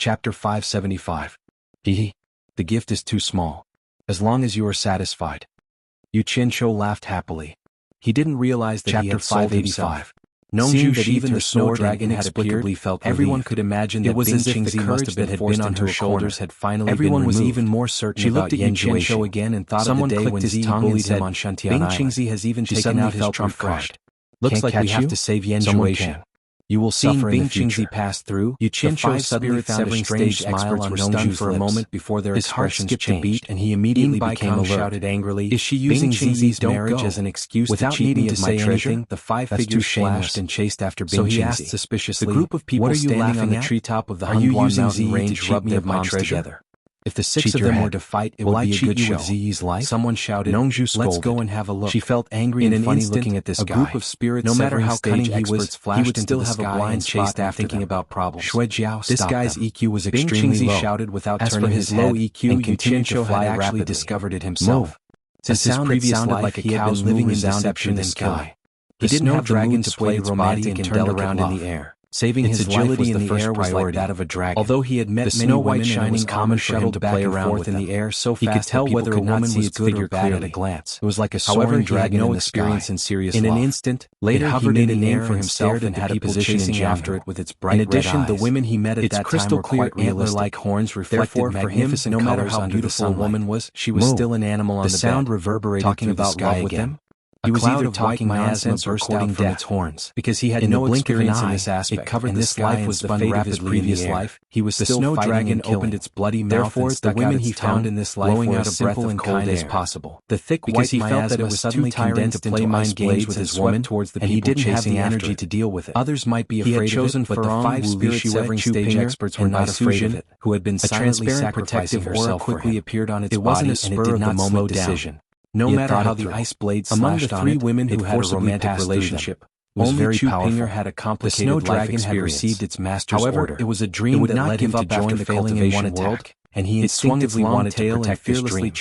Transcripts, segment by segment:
Chapter 575. The gift is too small. As long as you are satisfied. Yu Qianqiu laughed happily. He didn't realize that he had sold himself. Seeing that even the snow dragon had appeared, everyone could imagine that it was as if the courage that had been on her shoulders had finally been removed. Everyone was even more certain about Yu Qianqiu again and thought of the day when Zi bullied him on Shantian Island. Bing Qingzi has even taken out his trump card. Looks like we have to save Yan Juexian. You will suffer in the future. Passed through, Yu Qianqiu suddenly found a strange smile on Nongzhu's for a moment before their expressions changed, and he immediately became alert. Shouted angrily, "Is she using Zizi's marriage as an excuse to cheat me of my treasure?" The five figures flashed and chased after Bing Qingzi. So he asked suspiciously, "The group of people standing on the treetop of the Hunduan mountain range to rub their palms together? If the six of them were to fight, it would be a good show." Ziyi's life? Someone shouted. Nongzhu scolded. "Let's go and have a look." She felt angry and funny looking at this guy. A group of spirits, no matter how cunning he was, he would still have a blind spot after thinking about problems. This guy's EQ was extremely low. Shouted without turning his head, low EQ, and continued to fly had actually discovered it himself. Since his previous life, he had been living in deception and sky. He didn't have dragons to play romantic and turned around in the air. Saving his agility in the air was like that of a dragon. Although he had met many women and it was common for him to play around with in the air so fast he could tell whether a woman was good or bad at a glance. It was like a soaring dragon in the sky. In an instant, later he made a name for himself and had a position chasing after it with its bright red eyes. In addition, the women he met at that time were quite antler-like horns reflected magnificent colors no beautiful a woman was, she was still an animal on the bed. The sound reverberated through the sky again. He was either talking nonsense or quoting from its horns. Because he had no experience in this aspect, and this life was the fate of his previous life. He was still fighting and killing. The snow dragon opened its bloody mouth and stuck out its tongue, in this life blowing out a breath of cold as possible. The thick white he felt that it was suddenly tiring to play mind games with his woman, and he didn't have the energy to deal with it. Others might be afraid of it, but the five spirit-severing stage experts were not afraid of it, who had been silently sacrificing herself quickly appeared on its body, and it did not slow down. No matter how the ice blade slashed on it, among the three women who had a romantic relationship, only Chu Pinger had a complicated life experience. The snow dragon had received its master's order. However, it was a dream that led him to join the cultivation world, and he instinctively wanted to protect this dream.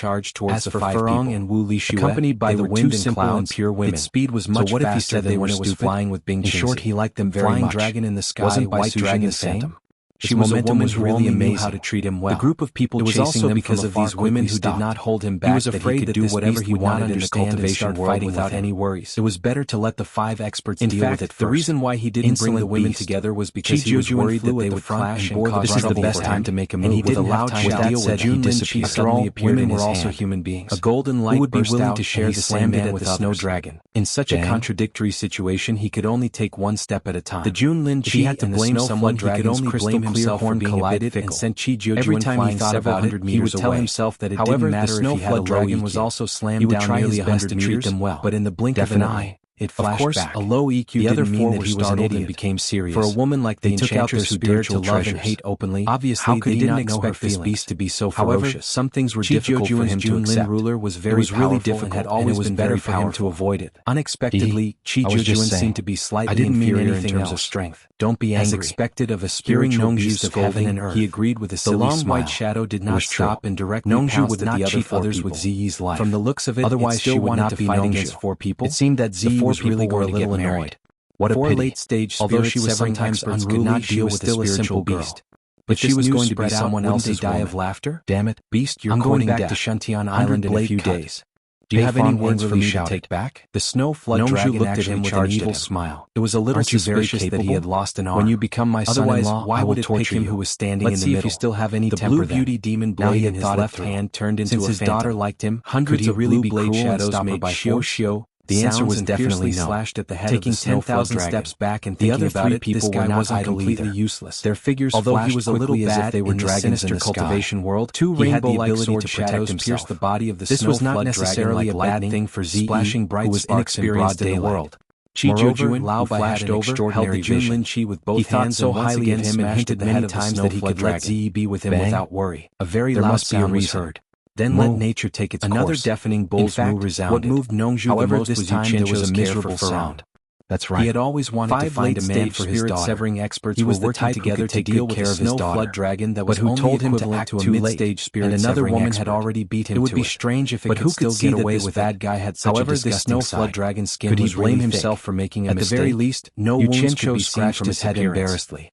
As for Furong and Wu Lixue, accompanied by the wind and clouds, and pure women, its speed was much faster than when it was flying with Bing Qingzi. In short, he liked them very much. Flying dragon in the sky, wasn't White Dragon the same? She was a woman who really amazing how to treat him well. The group of people chasing him because of these women who did not hold him back. He was afraid that he could do whatever he wanted in the cultivation world without any worries. It was better to let the five experts deal with it first. The reason why he didn't bring the women together was because he was worried that they would clash and cause trouble. This is the best time to make a move with a loud shout. With that Junlin Chi suddenly appeared in his hand. Human beings. A golden light burst out to share the same man with the snow dragon. In such a contradictory situation, he could only take one step at a time. The Junlin Chi had to blame someone. He could only blame himself for being and sent Qi Jiujuan every time he thought about it, he would tell himself that it didn't matter if he had a low dragon was also slammed down nearly 100 meters, but in the blink of an eye, it flashed back. A low EQ didn't mean that he was an idiot and became serious. For a woman like the enchantress who dared to love and hate openly, obviously they didn't expect this beast to be so ferocious. However, some things were difficult for him to accept. Ruler was very powerful and had always been better for him to avoid it. Unexpectedly, Qi Jiujuan seemed to be slightly inferior in terms of strength. Don't be angry. As expected of a spiritual beast of heaven and earth, he agreed with a silly smile. The long white shadow did not stop and directly pounced at the other others with Ziyi's life. From the looks of it, otherwise she would not be fighting against four people. It seemed that Ziyi was really were a little annoyed. What a pity. Late-stage although she was sometimes unruly, she was still a simple beast. But she was going to be someone else's die of laughter? Damn it, beast, you're going back to Shantian Island in a few days. Do you have any words for me to take back? The snow flood dragon looked at him with an evil smile. It was a little suspicious that he had lost an arm. When you become my son-in-law, why would it pick him who was standing in the middle? Let's see if you still have any temper. The blue beauty demon blade in his left hand turned into a phantom. Since his daughter liked him, hundreds of blue blade shadows made by Shio. The answer was definitely no. Slashed at the head taking 10,000 steps back and thinking about it, this guy wasn't completely useless. Their figures although he was a little bad as if they were dragons in the cultivation world, two rainbow-like sword shadows pierced the body of the snow flood dragon. This was not necessarily a bad thing for Ziyi, splashing bright sparks in broad daylight. Qi Jiujuan, Lao flashed over, held the Junlin Chi with both hands and once again him and hinted many times that he could let Ziyi be with him without worry. A very loud sound was heard. Then let nature take its course. Another deafening bull's moo resounded. What moved Nongzhu the most was Yu Qianqiu's a miserable sound. That's right. He had always wanted to find a man for his daughter. Severing experts he was were working together to deal with a snow flood dragon that was who told him to act to a mid-stage spirit. And another woman had already beat him to it. It would be strange if it could still get away with that guy had such a disgusting side. However, the snow flood dragon's skin was really thick. Could he blame himself for making a mistake? At the very least, no wounds could be seen from his head embarrassedly.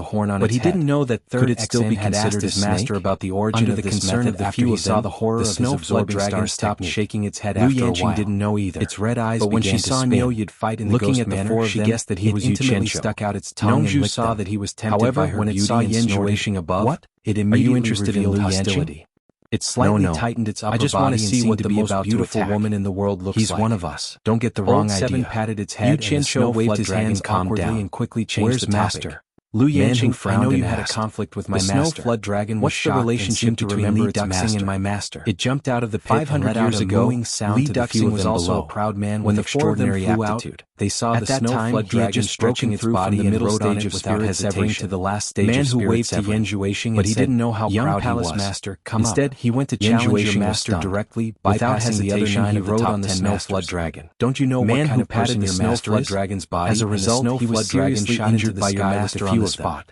the horn on But its he head. didn't know that Could Third it still be Exan had asked considered his a master snake? about the origin Under of the this concern method of the after few he of saw them, the horror the of his snow flood absorbing dragon dragon's stopped technique. shaking its head Liu after a Yanqing while. didn't know either. Its red eyes But when began she to saw spin. Niu Yid fight in the Looking ghost at the manner, four of she them, guessed that he it was Yu intimately Qianqiu. stuck out its tongue and Nongzhu licked saw them. that he was tempted However, by her when it beauty saw and Yan snorted, Zhuishing above, "What? it Are you immediately interested in revealed Liu Yanqing?" hostility. It slightly tightened its upper I just want body to and see seemed what to the be most about to beautiful attack. woman in the world looks He's like. one of us. Don't get the wrong Old Seven idea. patted its Yu head, and the Qianqiu snow waved flood his dragon hands calmed awkwardly down. and quickly changed "Where's the topic. master?" Liu Man who Yanqing frowned I know and you had a asked. conflict with my The master. snow flood dragon was What's the shocked and relationship seemed to between remember Li its Duxing master. and my master? It jumped out of the pit 500 and let out years a ago, mooing sound Li to the few Duxing of was them also below. a proud man When with the four of them extraordinary flew aptitude. out, they saw At the that snow time, flood he had dragon just broken stretching its through from body the and middle rode on stage it of without spirit severing hesitation. to the last The stage man of who spirit waved to severing. Yan Zhuishing But and he said, didn't know how "Young proud he palace was. master, come Instead, up." he went to Yan challenge Zhuishing your was master stunned. directly, Without bypassing the other hesitation, 9 he of the rode top on the 10 snow masters. flood dragon. Don't you know Man what kind who of person patted the your snow master flood is? dragon's body As a and the result, snow he was flood dragon seriously shot into injured the by your sky with master a on few the of them. spot.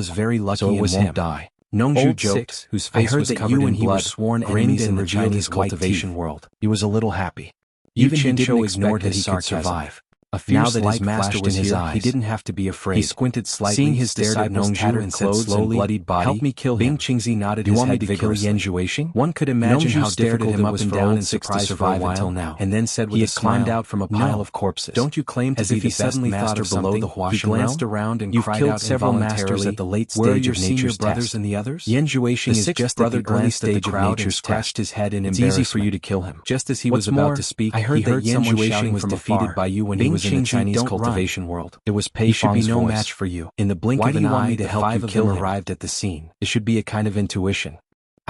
is very lucky So it and was won't him. die. Nongju Old joked, Six, whose I face heard was that covered you in and he were blood, sworn grinned enemies in and the revealed Chinese his white cultivation teeth. world. He was a little happy. Yu Even he Qinshu didn't ignored expect that his he could sarcasm. survive. A Now fierce that his light master flashed was in his here, eyes. he didn't have to be afraid. He squinted slightly, Seeing his stared at disciples' Nongju tattered and said clothes and slowly, bloodied body, "Help me kill him." Bing Qingzi nodded You his want me head to kill vigorously. Yan Zhuixing? One could imagine Nongju how stared at difficult him it up was and for down old in Six to surprise for a survive while, until now, and then said with he a had climbed smile, out from a pile "No. of corpses. Don't you claim to As be if he the best suddenly thought master of below something, the he Huashan glanced realm? around and You've cried killed out several masters involuntarily, at the late "Where are stage your of senior nature's brothers test. and the others?" Yan Zhuixing The is sixth just brother at the early glanced at the stage of crowd and nature's scratched test. his head in It's easy for embarrassment. you to kill him. Just as he What's was about more, to speak, I heard he that heard Yan someone Zhuixing shouting was from defeated afar, by you when he "Bing was in the Qingzi, Chinese don't run." cultivation world. It was He should be Peifang's no voice. match for you. In the blink Why of do an you want eye, me to the help five you of kill them him? arrived at the scene. It should be a kind of intuition.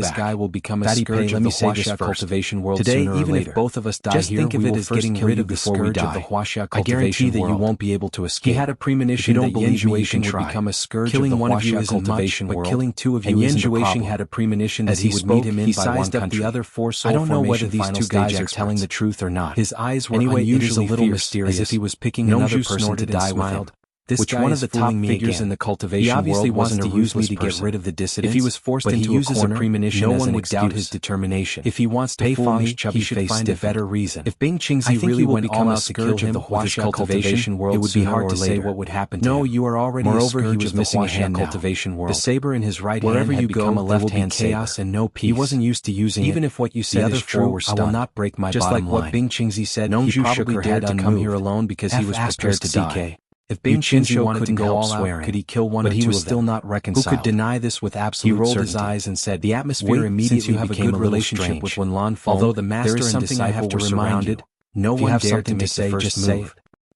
this guy will become a Fatty scourge Pei, of let the me say this Huaxia first. cultivation world Today, sooner or even later. if both of us die Just here, think of we it will as first getting kill rid you of the before we scourge of die. the Huaxia I guarantee cultivation that you world. won't be able to escape. He had a premonition If you don't that Yan believe me, you Juixing can would try. become a scourge Killing of the one of you Huaxia isn't much, cultivation but world, killing two of you and Yan isn't a Juixing problem. had a premonition that As he he would spoke, meet him in he by sized one up the country. other four soul I don't know whether formation these final two guys stage are telling the experts. truth or not. His eyes were Anyway, it is a unusually little fierce, mysterious, as if he was picking Nong another Zhu person snorted to and die with him. smiled. This Which guy one is of the top fooling me figures again. in the He cultivation obviously world wants wasn't to a use me ruthless to get person. rid of the dissidents, If he was forced but into he uses a corner, a premonition no as one an would doubt his excuse. determination. If he wants to Pei fool Fang's me, chubby he should face find a stiffened. better reason. If Bing Qingzi I think really he will went become all a out to kill scourge of him the with his Huaxia cultivation cultivation world it would be sooner hard or to say later. what would happen to No, him. you are already Moreover, a he scourge was of the missing a Huaxia hand now. cultivation world. The saber in his right Wherever hand you had go, become a there will be left-hand chaos saber. and no peace. He wasn't used to using Even it. if what you said The other is four true, were I will stunned. not break my Just bottom like what line. Bing Qingzi said, Nong he Zhu shook probably her dared head to come here unmoved. alone because he was prepared to die. If Bing Qingzi Qingzi wanted to go all out, swearing, could he kill one but or he two was of still them? not Who reconciled. could deny this with He absolute rolled certainty? his eyes and said, The atmosphere "Wait, immediately since you have a became good a little relationship strange. with Wen Lan Feng, Although the master there is and something I disciple have to were remind you. surrounded, no If you one have dared to something to make say, the first just say move. it.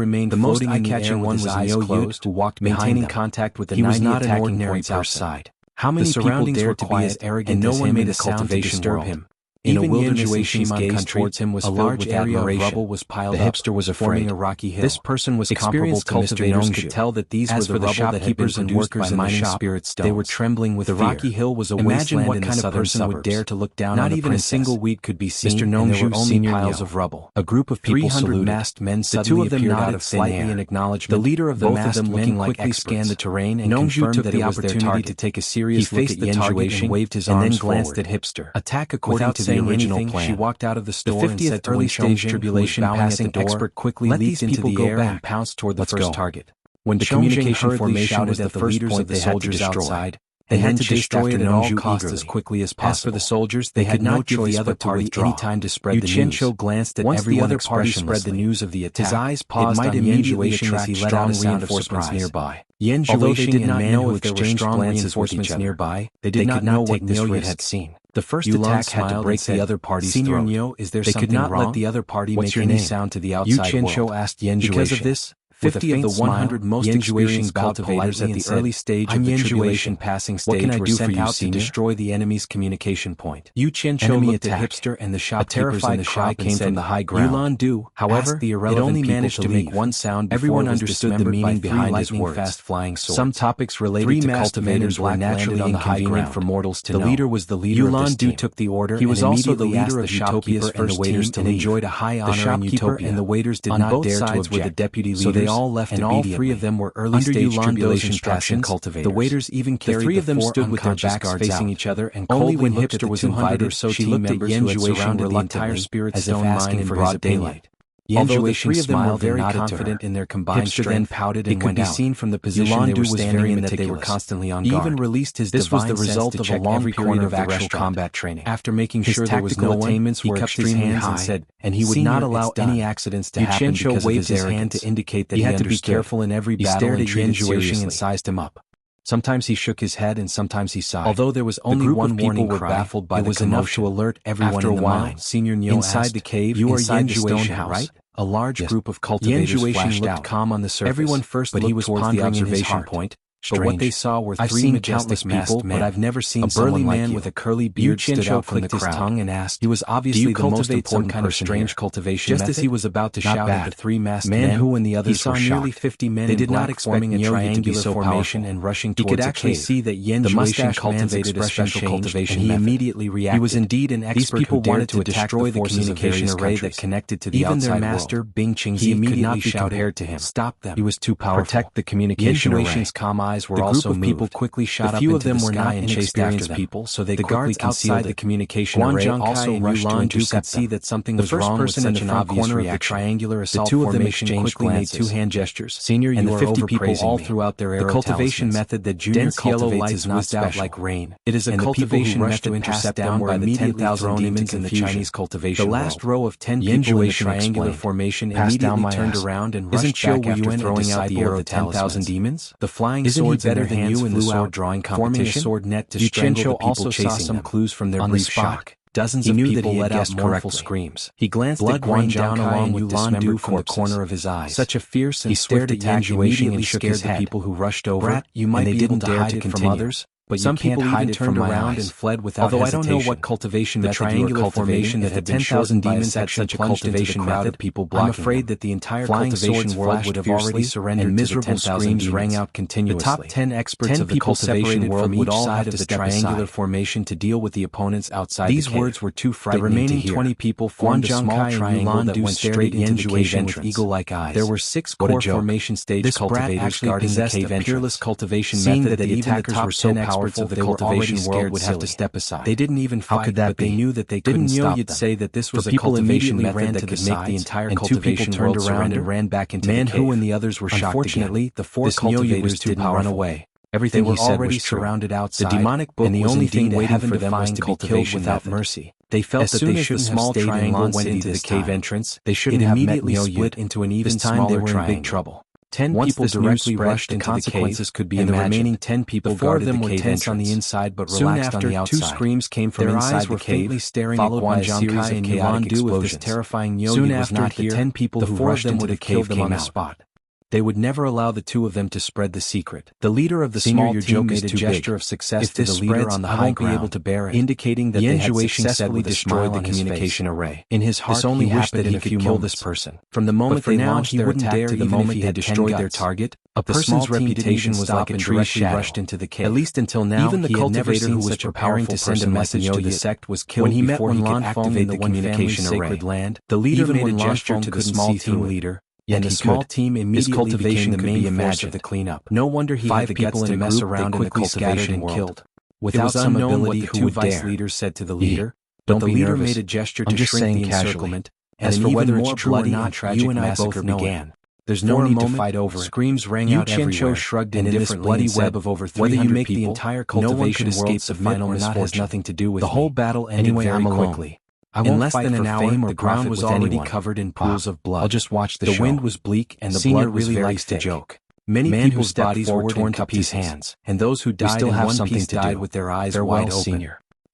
remained The most floating in the air eye-catching with one his was eyes Nyo closed, who walked maintaining behind them. contact with the He was 90 not an attacking ordinary points person. outside. How many The people surroundings dared were to be as quiet, arrogant and no as one him made in a the sound to cultivation disturb world? him. In a Even wilderness in Yen Shiman gaze country, towards him was a filled large with area of admiration. rubble was piled The up, hipster was forming afraid. a rocky hill. This person was comparable Experienced to Mr. cultivators Yongzhu. could tell that these As were the for the rubble that had been shopkeepers and produced workers by in the mining shop, spirit stones. they were trembling with The fear. rocky hill was a Imagine wasteland what in the kind of southern person would suburbs. dare to look down Not on a even princess. a single weed could be seen, Mr. and there Nongzhu were only Senior piles Nyo. of rubble. A group of people 300 saluted. masked men The suddenly two of them appeared out nodded of thin slightly air. in acknowledgement. The leader of the Both masked of them men looking like quickly experts. scanned the terrain and Nongzhu confirmed took that the it was their opportunity target. to take a serious He look faced at the Yen target Jueishan and waved his and arms then glanced forward. at Hipster. Attack Without according to the saying original anything, plan. she walked out of the The store and 50th said to early Wen stage Chongqing, tribulation bowing passing at the door, expert quickly "Let leaped these into people the go air back. and pounced toward the Let's first go." target. When The Chongqing communication hurriedly formation shouted was that the the first leaders point of the they had to soldiers destroy. outside, They and had then to chased destroy after it at all Nongzhu costs eagerly. as quickly as As for possible. the soldiers, They they had had not give no the choice other but to party withdraw. any time to spread Yu the Qianqiu news. glanced at Once the everyone other party spread the expressionlessly. news of the attack, His eyes it paused might on Yen immediately Jueishan as attract he let out strong a sound of reinforcements surprise. nearby. Yen Although they Jueishan did and not men know who if there were exchanged strong glances with reinforcements each other. nearby, They they did could not know not take what this mystery risk. had seen. The first Yulong attack had to smiled break and said, the other party's "Senior throat. Nyo, is there They something could not wrong? let the other party What's make your any name?" sound to the Yu outside Qianqiu world. asked Yen Because of Jueishan. this, 50 of the 100 most experienced cultivators at the early stage of the tribulation passing stage were sent out to destroy the enemy's communication point. Yu Qianqiu looked at Hipster and the shopkeepers in the shop came from the high ground. Yulan Du, however, it only managed to make one sound. Everyone understood the meaning behind his words. Fast-flying swords. Some topics related to cultivators were naturally inconvenient for mortals to know. The leader was the leader of this team. Yulan Du took the order. He was also the leader of Utopia's first team and enjoyed a high honor in Utopia. And the waiters did not dare to object. Were the deputy leaders, so they all left and all three of them were early-stage tribulation passing cultivators. The waiters even carried the three of them stood with their backs facing each other, and only when Hipster was invited, so she looked at Yen surrounded the entire spirit stone mine in broad daylight. Although the three of them were very confident in their combined strength, then pouted and went out. It could be seen from the position they were standing in that they were constantly on guard. He even released his divine sense to check every corner. This was the result of a long period of actual combat training. After making sure there was no attainments, he cupped his hands and said, and he would not allow any accidents to happen because of his arrogance. To indicate that he had to be careful in every battle and treated seriously and sized him up. Sometimes he shook his head and sometimes he sighed. Although there was only one warning cry, baffled by it was enough to alert everyone in the mine. Senior Nyo inside the cave, you are Yen Stonehouse, right? A large group of cultivators flashed out. Calm on the surface. Everyone first but he was towards the observation point. But what they saw were three majestic people, but I've never seen a burly man with a curly beard stood out from the crowd. Tongue and asked, he was obviously the most important kind of strange cultivation method. Just as he was about to shout at the three masked men, who and the others were shocked. He saw nearly 50 men they did not expect a triangular formation and rushing towards a cave. He could actually see that Yen Shuixiang cultivated a special cultivation method. He immediately reacted. He was indeed an expert who dared to destroy the communication array that connected to the outside world. Even their master, Bing Qingzi, immediately shouted to him, stop them. He was too powerful. Protect the communication array. Yen Shuixiang's calm eyes were also moved. People quickly shot up into the sky and chased after them. People, so the guards outside the communication array also rushed to intercept them. See that something was wrong with such an obvious corner of the triangular assault formation. The two of them exchanged glances. Made two hand gestures. Senior, and the 50 people all throughout their arrow. The cultivation method that Junior cultivates is whizzed out like rain. It is a cultivation method passed down by the 10,000 demons in the Chinese cultivation. The last row of 10 people in the triangular formation immediately turned around and rushed back after throwing out the arrow of 10,000 demons. The flying swords better than you in the sword drawing competition, forming a sword net to strangle the people chasing them. Also saw some clues from their brief shock. Dozens of people let out mournful screams. He glanced at Guan down along with Yulan from the corner of his eyes. Such a fierce and stared at Yen Shuixiang and shook his head. The people who rushed over, you might be able to hide it from others. But some people even turned around and fled without hesitation. Although I don't know what cultivation method triangular formation that had been 10,000 demons had such a cultivation method, people blocking. I'm afraid that the entire cultivation world would have already surrendered, and miserable screams rang out continuously. The top 10 experts of the cultivation world would all have to triangular formation to deal with the opponents outside. These words were too frightening to hear. The remaining 20 people formed a small triangle that went straight into the cave entrance with eagle-like eyes. There were 6 core formation stage cultivators guarding the cave entrance. Peerless cultivation method that even the top 10 experts of the cultivation world would have to step aside. They didn't even fight, but they knew that they couldn't stop them. You'd say that this was a cultivation method that could make the entire cultivation world around and ran back into the cave. Manhu and the others were shocked. Unfortunately, the 4 cultivators didn't run away. Everything he said was true. Surrounded outside. The demonic book and the only thing waiting for them was to be killed without mercy. They felt that they shouldn't have stayed in Lan City into the cave entrance. They shouldn't have immediately split into an even smaller triangle. Big trouble. 10 people directly rushed into the cave, could be and imagined. The remaining 10 people guarded the cave entrance on the inside but relaxed on the outside. 2 screams came from inside the cave, followed by a series of chaotic explosions. This terrifying Soon after, the 10 people who rushed into the cave came on the spot. They would never allow the 2 of them to spread the secret. The leader of the small team made a gesture of success to the leader on the high ground, I won't be able to bear it, indicating that they had successfully destroyed the communication array. In his heart, he wished that he could kill this person. From the moment they launched their attack to the moment he had destroyed their target, a person's reputation was like a tree rushed into the cave. At least until now, even the cultivator who was preparing to send a message to the sect was killed before he could activate the communication array. The leader made a gesture to the small team leader, and the small team immediately became the main force of the cleanup. No wonder he had the guts to mess around in the cultivation and killed. Without some ability, the 2 vice leaders said to the leader, but the leader made a gesture to shrink the encirclement, and an even more bloody and tragic massacre began. There's no need to fight over it. Screams rang out everywhere, shrugged and in this bloody web of over 300 people, whether you make the entire cultivation world submit or not has nothing to do with the whole battle ended very quickly. In less than an hour, the ground was already covered in pools of blood. I'll just watch the show. The wind was bleak and the blood was very thick. Many people's bodies were torn to pieces, and those who died in one piece died with their eyes wide open.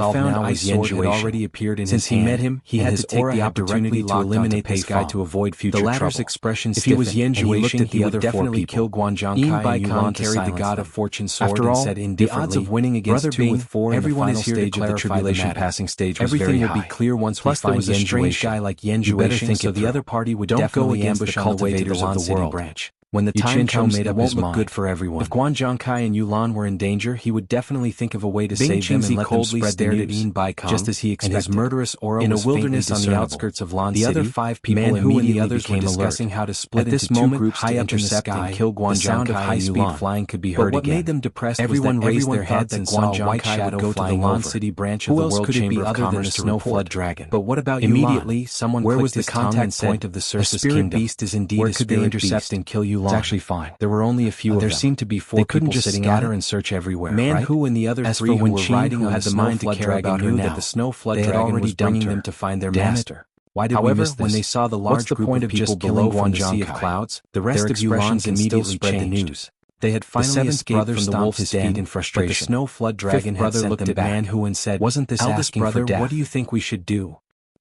solved now ice was sword had Yanjuation. already appeared in Since his he hand, met him, he had his to take aura the had directly opportunity to locked eliminate onto this guy Peifong. to avoid future The trouble. latter's expression If he was stiffened, and he looked Yanjuation, at the he would other four definitely people. kill Guan Zhongkai and Yulan to carried the silence God them. of Fortune sword After and all, said the indifferently, odds of winning against Brother 2 Bing, with 4 in the everyone final is here to stage of the clarify the tribulation matter. passing stage was Everything very will high. be clear once Plus, we find there was a strange Yanjuation. guy like You better Yanjuation, think so it the through. other party would Don't go definitely against ambush the on the way to the cultivators of Lan the City world. branch. When the Yu time Chen comes, made it up won't his look mind. good for everyone. If Guan Zhongkai and Yulan were in danger, he would definitely think of a way to Bing save them Qingzi and let them coldly spread the stared at news, Embark, just as he expected. and his murderous aura In a was faintly wilderness on the discernible. outskirts of Lan The City, other 5 people Man Hu and the immediately others were became discussing alert. how to split At this into 2 moment, groups high to up in the intercept sky, and kill Guan the sound Zhongkai of and high-speed Yulan. flying could be But heard what again. made them depressed Everyone was that raised everyone their thought heads that and Guan saw a white Zhongkai shadow would go to the flying Lan over. City branch Who of the else World could it Chamber be of other than Commerce the to Snow report. Flood Dragon? But what about Immediately, Yulan? someone Where clicked was the his tongue and contact said, point of the "A Circe's spirit kingdom? beast is indeed Where a could they spirit intercept beast. and kill Yulan? It's actually fine. There were only a few of There them. seemed to be 4 They couldn't people just sitting scatter on it. and search everywhere, Man right? Hu and the other As 3 for who Wen were Qing, riding who on had the the mind to Snow Flood care about Dragon, her knew now, that the Snow Flood they had Dragon already was dumped bringing her. them to find their Damn it. master. Why did we However, miss this? when they saw the What's large the group point of of just people below killing from Guan the sea of Zhongkai? clouds, The rest rest of of Yulan's Yulan's can still immediately spread the changed. news. They had The finally 7th escaped brother from the stomped wolf's his den, feet in frustration. but the Snow Flood Fifth Dragon had brother sent looked them at back. Man Hu and said, "Wasn't this Eldest asking brother, for death? what do you think we should do?"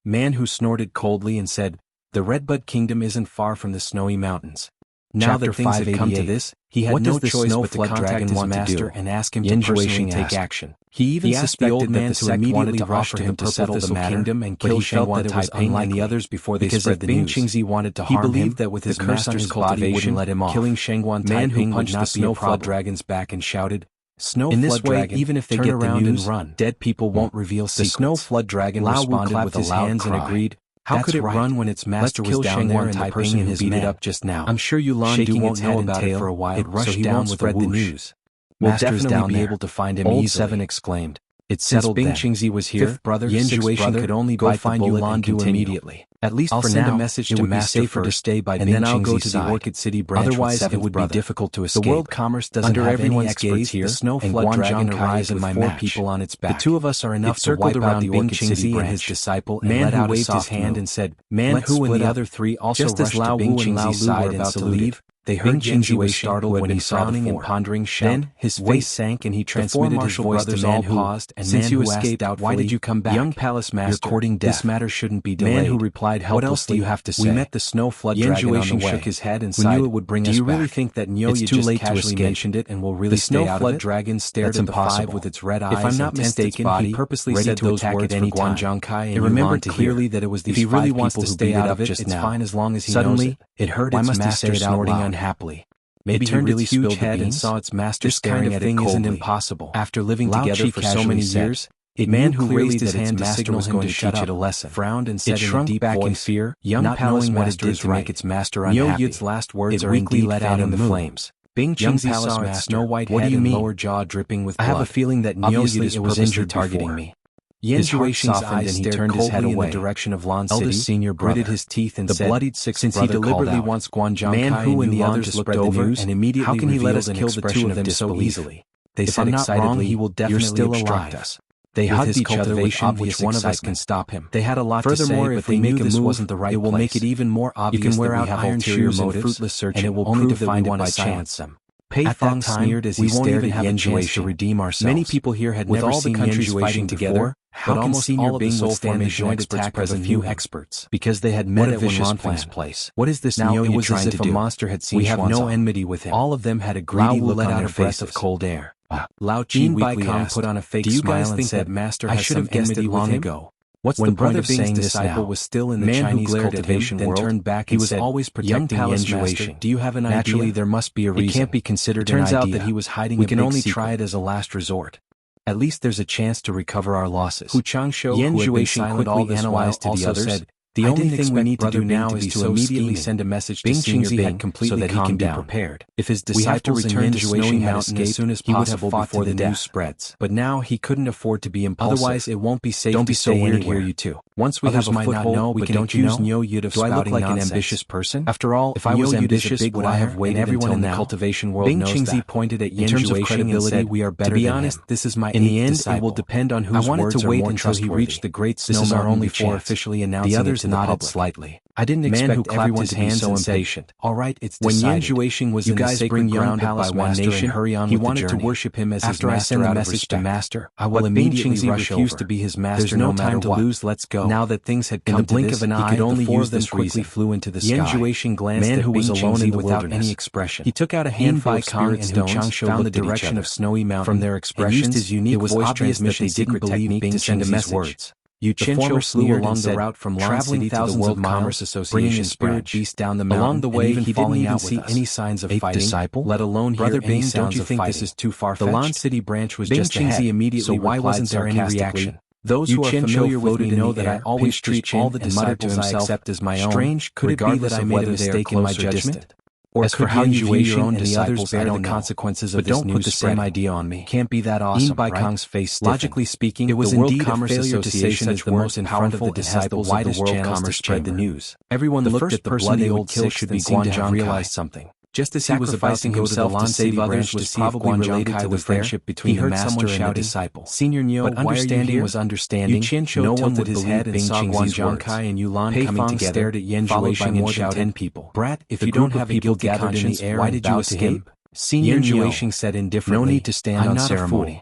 Man Who snorted coldly and said, "The Redbud Kingdom isn't far from the snowy mountains." Now that things had come to this, he had no choice but to contact his master and ask him to personally take action. He even suspected that the sect wanted to offer him to settle the matter, and kill Shangguan Taiping and the others before they spread the news. Because if Bing Qingzi wanted to harm him, he believed that with his master's body wouldn't let him off. Killing Shangguan Taiping would not be a problem. Dragon's back and shouted, "Snow Flood Dragon, even if they get around and run, dead people won't reveal secrets." The Snow Flood Dragon responded with a loud cry and agreed, "How could it run when its master was down there and the person who beat it up just now? I'm sure Yulan won't know about it for a while, so he won't spread the news. We'll definitely be able to find him easily." Old Seven exclaimed, "It's settled then. Since Bing Qingzi was here, fifth brother, could only go find Yulan immediately. At least I'll send a message to Master safer to stay by Bing Qingzi's side, and then I'll go to the Orchid City branch. Otherwise, it would be difficult to escape. The World Commerce doesn't have everyone's gaze here. The Snow Flood Dragon arrives with 4 people on its back. The 2 of us are enough to wipe out the Orchid City and his disciple." Man Who waved his hand and said, "Man Who and the other 3 also rushed to Bing Qingzi's side and saluted." They heard Qingzi was startled when he saw frowning and pondering shout. Then his face sank and he transmitted his voice to Man Who paused, and "Since you escaped, why did you come back? Young Palace Master, you're courting death. This matter shouldn't be delayed." Man Who replied helplessly, "What else do you have to say? We met the Snow Flood Dragon on the way. Shook his head and sighed. We knew it would bring us back. Do you really think that Nyoya just casually mentioned it and will really stay out of it?" The Snow Flood Dragon stared at the 5 with its red eyes. If I'm not mistaken, he purposely said those words for Guan Zhangkai and Yulan remembered clearly that it was these 5 people who stay out of it. It's fine as long as he knows it. Suddenly, it heard its master snorting unhappily. Maybe he really spilled the beans and saw its master staring at it coldly. Isn't impossible. After living together for so many years, a man who raised his hand to signal him to teach it a lesson, frowned and said in a deep voice, in fear, "Young Palace Master is right. Make its master unhappy." Nyo Yid's last words are weakly let out in the flames. Bing Qingzi saw its snow white head and lower jaw dripping with blood. "I have a feeling that Nyo Yid is purposely targeting me." His heart softened and he turned his head away in the direction of Lan City. Eldest senior gritted his teeth and said, "The bloodied sixth brother deliberately wants Guan Zhangkai Man Who and the others looked over and immediately how can he let us kill the 2 of them so easily? They said excitedly, he will definitely obstruct us." They hugged each other with obvious one of us can stop him. They had a lot to say, but they knew this wasn't the right place. It will make it even more obvious that we have ulterior motives, fruitless searching, and it will prove that we want to silence them. Pei Fong sneered as he stared at Yen Juice to redeem ourselves. Many people here had never seen countries fighting together. How can Senior Bing withstand the joint attack of a few experts? Because they had met at Wenlanfeng's place. What is this Nyo Yid trying to do? A monster had seen we have no enmity with him. All of them had a greedy look on their breath of cold air. Lao Qi weakly put on a fake smile and said, "Master has some enmity long ago." What's the point of saying this now? Was still in the Chinese cultivation world, then turned back and said, "He was always protecting Yen Juice. Do you have an idea?" Naturally, there must be a reason. It can't be considered an idea. Turns out that he was hiding a big secret. We can only try it as a last resort. At least there's a chance to recover our losses. Hu Changsho, who had been silent all this while, to the others, said, "The only thing we need to do now is to immediately send a message to Senior Bing so that he can be prepared. If his disciples in Yen Snowy Mountain as soon as possible before the news spreads. But now he couldn't afford to be impulsive. Otherwise it won't be safe to stay anywhere. You two. Once we have a foothold, we can accuse Nyo Yid of spouting nonsense. Do I look like an ambitious person? After all, if I was ambitious, would I have waited everyone in the cultivation world knows that?" Bing Qingzi pointed at Yen Juice and said, "We are better than him. To be honest, this is my 8th disciple. In the end, it will depend on whose words are more trustworthy. I wanted to wait until he reached the Great Snow Mountain before officially announcing it to the public." The others nodded slightly. "I didn't expect everyone to be so impatient. All right, it's decided. When Yen Juishing was in the sacred ground by one nation, he wanted to worship him as his master. After I send the message to Master, I will immediately rush over. To be his master. There's no time to lose. Let's go." Now that things had come to this, he could only use this reason. Flew into the sky. Yen Juishing glanced at Bing Qingzi without any expression. He took out a handful of spirit stones, found the direction of Snowy Mountain. From their expressions, his unique voice transmission that they didn't believe Bing to send a message. Yu Qinsho flew along the route from Lan City to the World Commerce Association, bringing a spirit beast down the mountain. Along the way, he didn't even see any signs of fighting, disciple? Let alone Brother Bing, don't you think this is too far-fetched? The Lan City branch was just ahead, so why wasn't there any reaction? Those who are familiar with me know that I always treat all the disciples I accept as my own. Strange, could it be that I made a mistake in my judgment? Or as for how you view your own disciples, bear the consequences of this news. But don't put the same idea on me. Can't be that awesome, right? Kong's face stiffened. Logically speaking, it was indeed a failure to say such words in front of the disciples of the World Commerce spread the news. Everyone looked at the bloody old six should be Guan Zhangkai. Realized something. Just as he was advising himself to save others was probably related to the friendship between the master and the disciple. Senior Nyo, but understanding was understanding. No one tilted his head and saw Guan Zhangkai and Yulan coming together, stared at Yen Juishing and shouted, 10 people. "Brat, if you don't have a guilty conscience, why did you escape?" Senior Juishing said indifferently, "No need to stand on ceremony.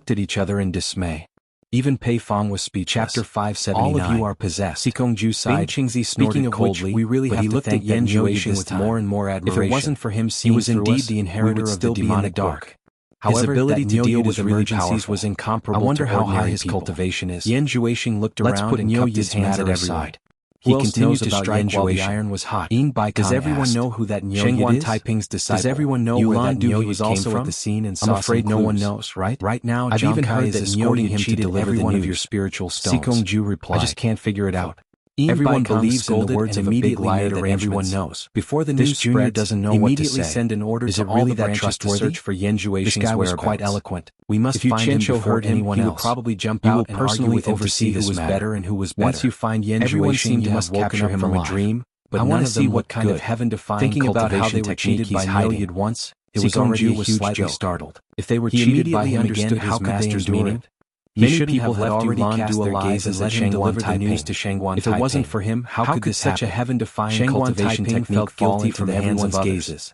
looked at each other in dismay. Even Pei Fong was speechless. Chapter 579. All of you are possessed. Sikongju sighed. Qingzi snorted Speaking of coldly, which, we really but have he to looked thank at Yan that Nyoyu Zhuoyi this with time. more and more admiration. If it wasn't for him he seeing was through indeed us, the we inheritor would of still the be in the demonic dark. dark. However, His ability that to Nyoyu deal is with really emergencies powerful. was incomparable. I wonder to how high ordinary his people. cultivation is. Yan Zhuoyi looked Let's around put and Nyoyu's cupped his hands hands at at every everyone. side. Who He else continued knows to about strike Yan while the Zhuoyi? iron was hot. Does everyone asked. know who that Nyoyu Shenguan is? Taiping's disciple. Does everyone know where that Yulan Nyoyu was came also from? at the scene and I'm saw afraid some no one clues. knows, right? Right now, I've even Kai heard is that escorting Nyoyu him to cheated deliver every the one of news. your spiritual stones. Sikongju replied. I just can't figure it out. Everyone Bai Kong believes in the scolded words and of a big immediately liar made that everyone arrangements. knows. Before the This news junior spreads, doesn't know what to immediately say. send an order Is to it all really the that branches to trustworthy? search for Yan Zhuoyi's This guy was whereabouts. quite eloquent. We must If you find him Chen Shou before heard him, anyone he would else. probably jump You will out and argue personally with him to oversee see who this was matter. better and who was better. Once you find Yan Everyone Zhuoyi, seemed to you have must woken capture up him from a alive. dream, but I none want of to them see what looked kind good. of heaven-defying Thinking about how they were cultivation cheated technique by he's Nyoyu hiding. once, it was Sikongju already a was huge slightly joke. startled. If they were He cheated by immediately him understood again, how his could they master's endure meaning. it? He Many shouldn't people have had left already Yulan cast do their alive gazes as let a him deliver Shenguan the news Taiping. to Shenguan If it wasn't Taiping. for him, how How could could this such a happen? heaven-defying Shenguan cultivation Taiping technique felt fall guilty into from the hands of everyone's others? gazes.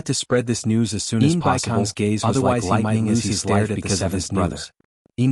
had to spread this news as soon as possible, Baikong's gaze was otherwise like he might lightning lose as he his stared life at because the of his seventh brother. news.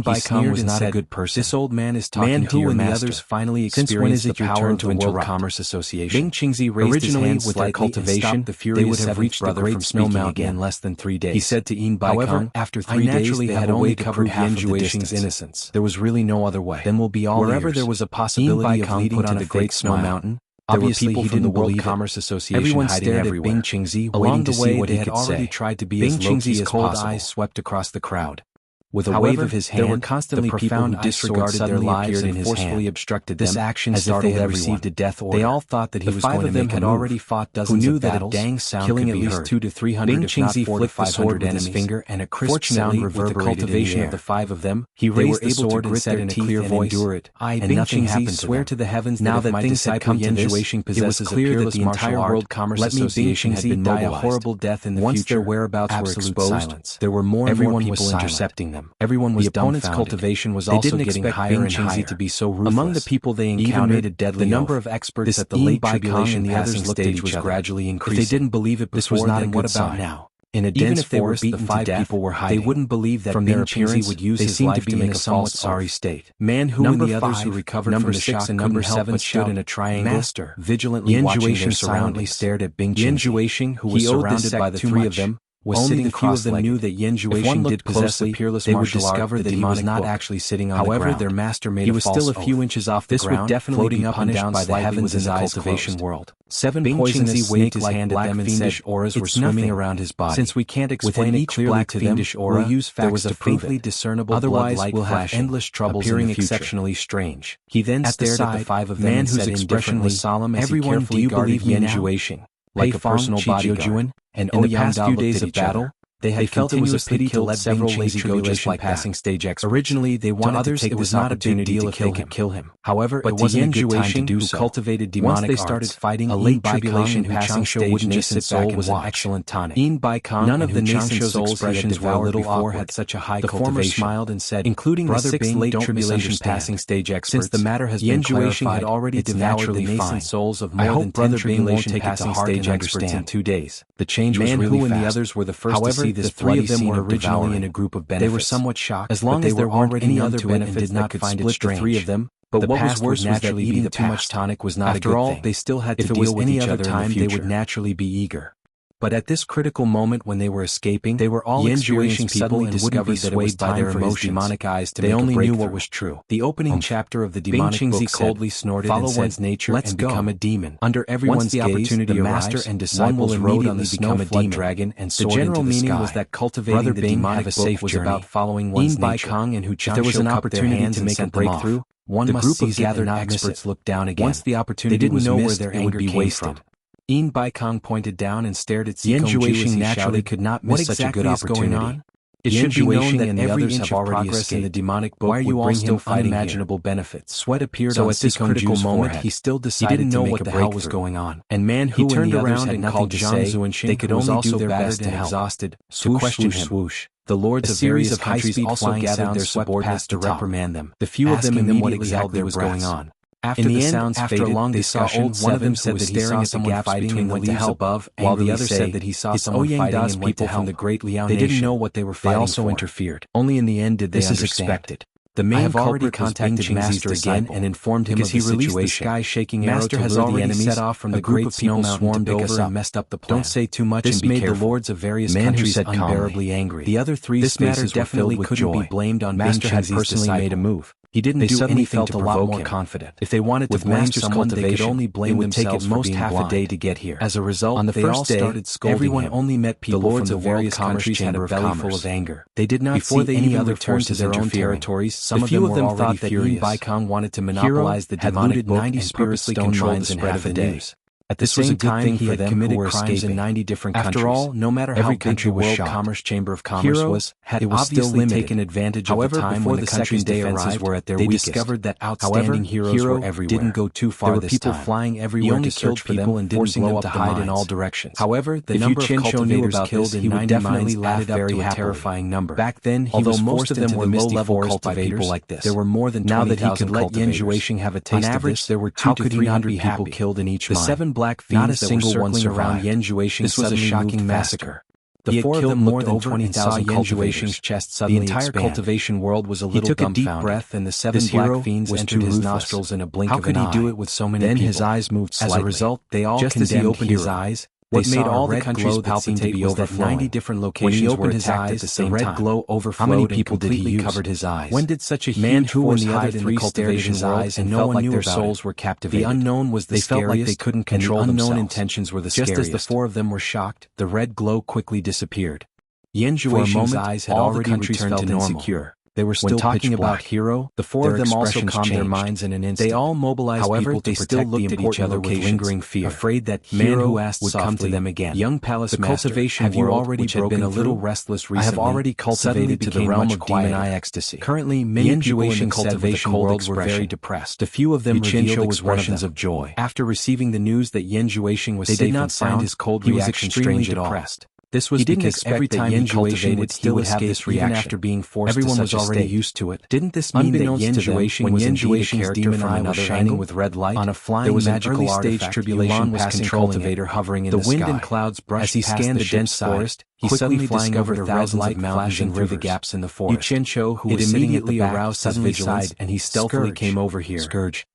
Baikong was not a good person. This old man is talking to who your and the master. others finally Since when is experienced it the your power turn of to the World interrupt? Commerce Association. Bing Qingzi raised Originally, his hands with their slightly and cultivation, stopped the they furious would have reached the brother Great from Snow speaking Mountain again in less than 3 days. He said to Baikong, However, after 3 days, naturally they have had a way only to covered prove half of the Yanjuaxing's distance. innocence. There was really no other way. Then we'll be all Wherever ears. there was a possibility of Baikong leading put to on the a Great fake Snow smile. Mountain, Obviously, there were people he from the didn't World believe it. Commerce Association Everyone hiding stared at everywhere. Bing Qingzi, Along waiting the to see way, what they he had could already say. tried to be Bing as low-key Qingzi's as cold possible. eyes swept across the crowd. With a wave of his hand, there were constantly the people profound who disregarded disregarded their their lives lives and in his forcefully hand. obstructed This them, action as if they startled had everyone. received a death order. They all thought that he The was 5 going of to them make a had move. already fought Who dozens knew of that a battles, dang sound killing could at be least heard. 200 to 300 Bing if not Qingzi 400 to flicked the sword 500 with his enemies. finger, and a crisp Fortunately, sound with the reverberated in the cultivation air. of the 5 of them, He they raised were the able to sword and grit said their in a teeth clear and voice, endure it, and and nothing Bing Qingzi, happened to swear them. to the heavens Now that if that my things had come to this, Yanjuaxing it was possesses a clear that peerless the entire martial art, World Commerce let me Bing Association had Qingzi been die a mobilized. horrible death in the Once future. their whereabouts were Absolute exposed, silence. there were more and Everyone more was people silent. intercepting them. them. Everyone was dumbfounded. The opponent's cultivation was also getting higher and higher. To be so ruthless. Among the people they encountered, the number of experts at the late tribulation and the others stage was gradually increasing. If they didn't believe it before, this was not then what about now? In a dense forest, the 5 people were hiding. They wouldn't believe that from their appearance would use his life to make a somewhat sorry state. Man Who and the others who recovered from the shock and number 7 stood in a triangle, Master, vigilantly watching their surroundings, stared at Bing Yin, who was surrounded by the 3 of them, was sitting cross-legged. Only the few of them knew that Yin Juixing did possess a peerless martial art, that he was not actually sitting on the ground. However, their master made a false oath. He was still a few inches off the ground, this would definitely be punished by the heavens in the cultivation world. 7 poisonous snake-like black fiendish auras were swimming around his body. Since we can't explain it clearly to them, we'll use facts to prove it. Otherwise, we'll have endless troubles appearing exceptionally strange. He then stared at the 5 of them and said indifferently, solemn as he carefully guarded Yin Juixing, like a personal bodyguard. And in the past few days of battle, they had felt it was a pity to let several lazy tribulation passing stage experts. Originally, they wanted to take this opportunity to kill him. However, it wasn't a good time to do so. Cultivated demonic arts. Once they started fighting, a late tribulation passing stage wouldn't just sit back and was an excellent tonic. None of the nascent souls he had devoured before had such a high cultivation. The former smiled and said, including the 6 late tribulation passing stage experts, since the matter has been clarified, had already devoured the nascent souls of more than 10 tribulation passing stage experts in 2 days. The change was really fast. Man Who and the others were the first to see this. The 3 of them were originally in a group of benefits. They were somewhat shocked, as long as there weren't any other benefits did not find it strange. The 3 of them, but what was worse was that eating too much tonic was not a good thing. After all, they still had to deal with each other in the future. If it was any other time, they would naturally be eager. But at this critical moment when they were escaping, they were all experiencing people and wouldn't be swayed by their emotions. Demonic eyes to they only knew what was true. The opening chapter of the demonic book coldly snorted and said, "Follow nature and become a demon." Under everyone's gaze, the master and disciples rode on the snow-flood dragon and soared into the sky. The general meaning was that cultivating the demonic book was about following one's nature. If there was an opportunity to make a breakthrough, one must seize it and not experts looked down again. Once the opportunity was missed, it would be wasted. Yin Baikong pointed down and stared at Yin Juixing naturally could not miss such a good opportunity. It should be known that every inch of progress in the demonic book would bring him unimaginable benefits. Sweat appeared on at this critical moment he still decided to make a breakthrough. He didn't know what the hell was going on. And Man Who turned around and called Zhang Zuanxing, they could only do their best and exhausted, to question him. The lords of various countries also gathered their subordinates to reprimand them. The few of them immediately held what was going on. After the sounds faded, a long discussion, one of them said that he saw someone fighting and went to help above, while the other said that he saw someone fighting and went to help. From the great Liao Nation. They didn't know what they were fighting for. They also interfered. Only in the end did they understand. This is expected. The main culprit contacted Master again and informed him of the situation. The sky-shaking arrow to lure the enemies. Set off from the great snow mountain swarmed over and messed up the plan. Don't say too much and be careful. This made the lords of various countries unbearably angry. The other 3's faces definitely couldn't be blamed on Master had personally made a move. He didn't do anything to provoke him. Confident. If they wanted to blame someone, they could only blame themselves for being blind. It would take at most half a day to get here. As a result, on the first day, everyone only met people from the various countries had a belly full of anger. They did not see any other forces to their own territories. Some of them were already furious. Baikong wanted to monopolize the demonic book and purposely control the spread of the news. At the same time, he had committed crimes in 90 different countries. After all, no matter how big the World Commerce Chamber of Commerce was, it was still taken advantage of the time when the country's defenses were at their weakest. They discovered that outstanding heroes were everywhere. Didn't go too far this time. There were people flying everywhere to search for them and didn't blow up the hide in all directions. However, the number of cultivators killed in 90 mines added up to a terrifying number. Back then, although most of them were low-level cultivators like this, there were more than 20,000 cultivators. Now that he could let Yin Juixing have a taste of this, there were 200 to 300 people killed in each mine. Black fiends, not a single one survived. Yin Juixing this was a shocking massacre. The 4 of them more than 20,000 Yin Juixing's chest suddenly the entire cultivation world was a little dumbfounded. He took a deep breath and the 7 black fiends entered his nostrils in a blink of an eye. How could he do it with so many people? Then his eyes moved slightly. As a result, they all just as he opened his eyes, what made all the countries palpitate was that 90 different locations were attacked at the same time. The red glow overflowed. How many people did he use? Covered his eyes. When did such a Man Who and the other 3 stared at his eyes and no one knew their souls were captivated? The unknown was the scariest. They felt like they couldn't control themselves. The unknown intentions were the scariest. Just as the 4 of them were shocked, the red glow quickly disappeared. Yin Juixing's eyes had already returned to normal. They were still talking about Hero. The 4 of them also calmed their minds in an instant. They all mobilized people to protect each other with lingering fear, afraid that Hero would come to them again. Young Palace Master, cultivation world, which had been a little restless recently, I have already cultivated to the realm of demon eye ecstasy. Currently, many people in the cultivation world were very depressed. A few of them revealed expressions of joy. After receiving the news that Yin Juixing was safe and sound, he was extremely depressed. This was because every time he cultivated, he would have this reaction after being forced to such a state. Everyone was already used to it. Didn't this mean that Yen Juation was indeed a character from another shining with red light? On a flying magical stage tribulation passing cultivator hovering in the sky. The wind and clouds brushed past the dense forest. He suddenly flying over thousands of mountains and through the gaps in the forest. Yu Qianqiu, who was immediately aroused his vigilance, and he stealthily came over here. Scourge.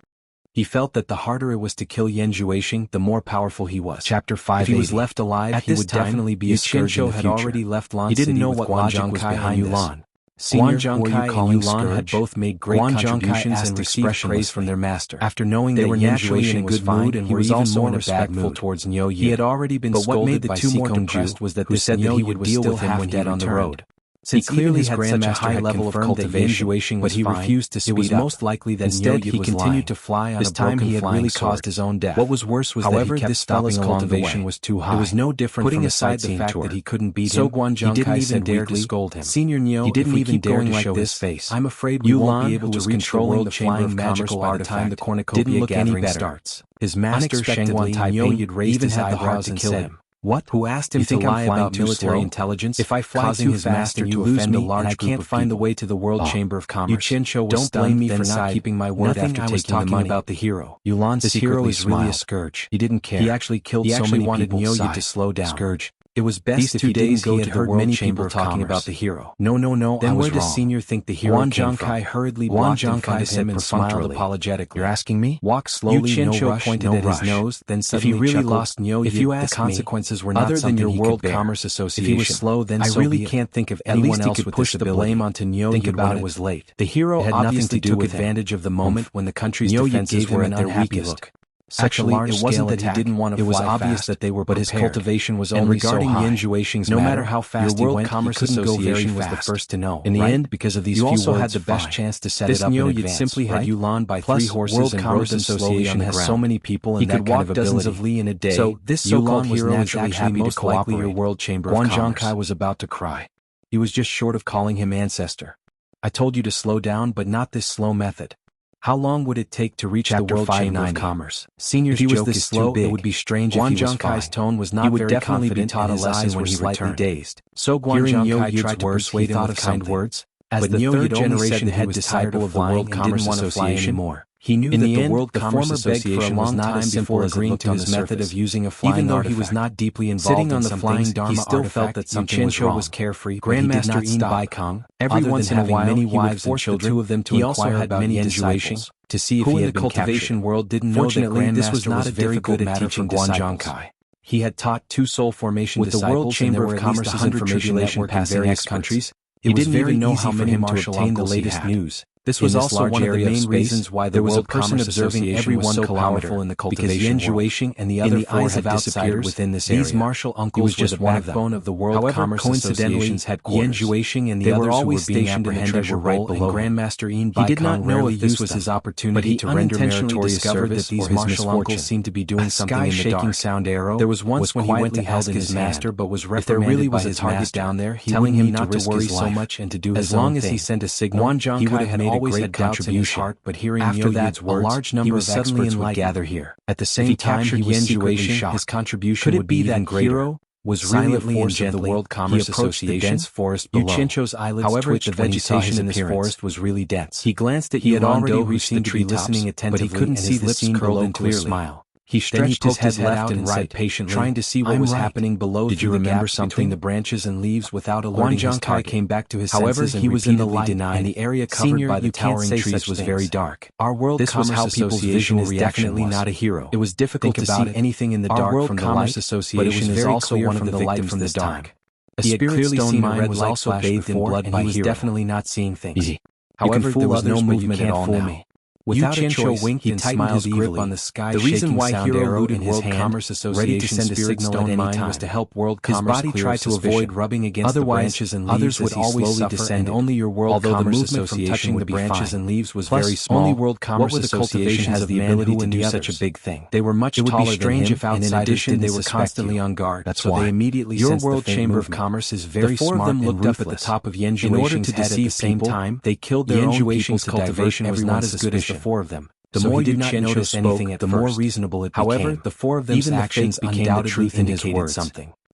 He felt that the harder it was to kill Yen Juation, the more powerful he was. Chapter 5. If he was left alive, he would definitely be a scourge in the future. Had already left Lan City. He didn't know what logic was behind Yulan. Guan Zhongkai and Yulan had both made great contributions and received praise from their master. After knowing they were naturally in a good mood and were even more respectful towards Niu Yi. He had already been scolded by Sikong Ju, who said that he would deal with him when dead on the road. Since he clearly had such a high level of cultivation, but he refused to speed up. It was most likely that instead he continued to fly on a broken flying sword. Caused his own death. What was worse was that he kept stopping along the way. Was too high. It was no different from aside the fact that he couldn't beat him. He didn't even dare to scold him. Senior Niu, he didn't even dare to show his face. I'm afraid we won't be able to reach the world chamber of magical by the time the cornucopia gathering starts. His master Shengwan Taiping raised his eyebrows and said, "What? Who asked him to lie about military intelligence? If I fly too fast and you offend a large group, I can't find the way to the World Chamber of Commerce. Yu Qianqiu was stunned, blame me for not keeping my word after taking the money. About the hero. Yulan, this hero is really a scourge. He didn't care. He actually killed so many people. Niu Yi to slow down. Scourge. It was best if he didn't go to the World Chamber talking about the hero. No. Then where does Senior think the hero came from? Guan Zhongkai hurriedly blocked in front of him and smiled apologetically. You're asking me? Walk slowly, Yu Qianqiu pointed at his nose, then suddenly chuckled. If you really lost Niu Yi, the consequences were not something he could bear. Other than your World Commerce Association, if he was slow, then so be it. I really can't think of anyone else with push the blame onto Niu Yi when it was late. The hero obviously took advantage of the moment when the country's defenses were at their weakest. Actually, it wasn't that he didn't want to fly fast. It was obvious that they were prepared. But his cultivation was only so high. And regarding Yen Juaxing's no matter how fast your World Commerce Association was the first to know. In the end, because of these few words, you also had the best chance to set it up in advance. This Niu Yi simply had Yulan by 3 horses and rode them slowly on the ground. Has so many people and that kind of ability. He could walk dozens of li in a day. So this so-called hero is actually most likely your World Chamber of Commerce. Guan Zhongkai was about to cry. He was just short of calling him ancestor. I told you to slow down, but not this slow method. How long would it take to reach the World Chamber of Commerce? Senior's joke is too big. It would be strange if he was Zhongkai's tone was not very confident and taught a lesson when he returned. Dazed. So Guan Zhongkai tried to persuade him with kind words. As the third generation head disciple of the World Commerce Association, he knew that the World Commerce Association was not as simple as agreeing to his method of using a flying artifact. Even though he was not deeply involved in some things, he still felt that something was wrong. Was carefree, Grandmaster Yin Baikong, every once in a while, many wives and children, 2 of them to inquire about many disciples to see if he had been cultivation world didn't know that Grandmaster this was not a very good at teaching Guan Zhongkai. He had taught 2 soul formation with the World Chamber of Commerce's information passing X countries. He didn't even know how many to obtain the latest news. This was also one of the main reasons why there was a person observing every 1 kilometer in the cultivation because Yen Juaxing and the other 4 had disappeared within this area. These martial uncles were the backbone of the World Commerce Association's headquarters. Yen Juaxing and the others who were being apprehended were right below Grandmaster Yin Baikong. He did not know if this was his opportunity to render meritorious service that these martial uncles seemed to be doing something in the dark. Sound arrow. There was once when he went to ask his master, but was reprimanded by his target down there, telling him not to worry so much and to do his own thing. As long as he sent a signal, he would have made always had doubts in his heart, but hearing after that, a large number of experts would gather here. At the same time, he was secretly shocked. His contribution would be even greater. Was really a force of the World Commerce Association. The dense forest below. Yu Qianqiu's eyelids twitched. The vegetation in this forest was really dense. He glanced at Yulan, who seemed to be listening attentively, but he couldn't see the scene curled into a smile. He stretched his head left and right, patiently, trying to see what was happening below. Did you remember something? The branches and leaves without alerting his target. Came back to his senses. However, he was in the light, and the area covered by the towering trees was very dark. Our World Commerce Association is definitely not a hero. It was difficult to see anything in the dark from the light, but it was very also one of the victims from the dark. A spirit stone mine was also bathed in blood by he was definitely not seeing things. However, there was no movement at all now. Without a choice, he tightened his grip on the sky. The reason why Hero looted World Commerce Association spirit stone mine was to help World Commerce clear. His body tried to avoid rubbing against the branches and leaves. Others would always suffer, and only your World Commerce Association would be branches and leaves was very small. Only World Commerce Association has the ability to do such a big thing. They were much taller than him, and in addition, they were constantly on guard. That's why they immediately your World Chamber of Commerce is very smart. The 4 of them looked up at the top of Yen Juaxing's head at the same time. They killed their own people's cultivation was not as good as the 4 of them. The more you did not notice anything, the more reasonable it became. However, the 4 of them's actions undoubtedly indicated something.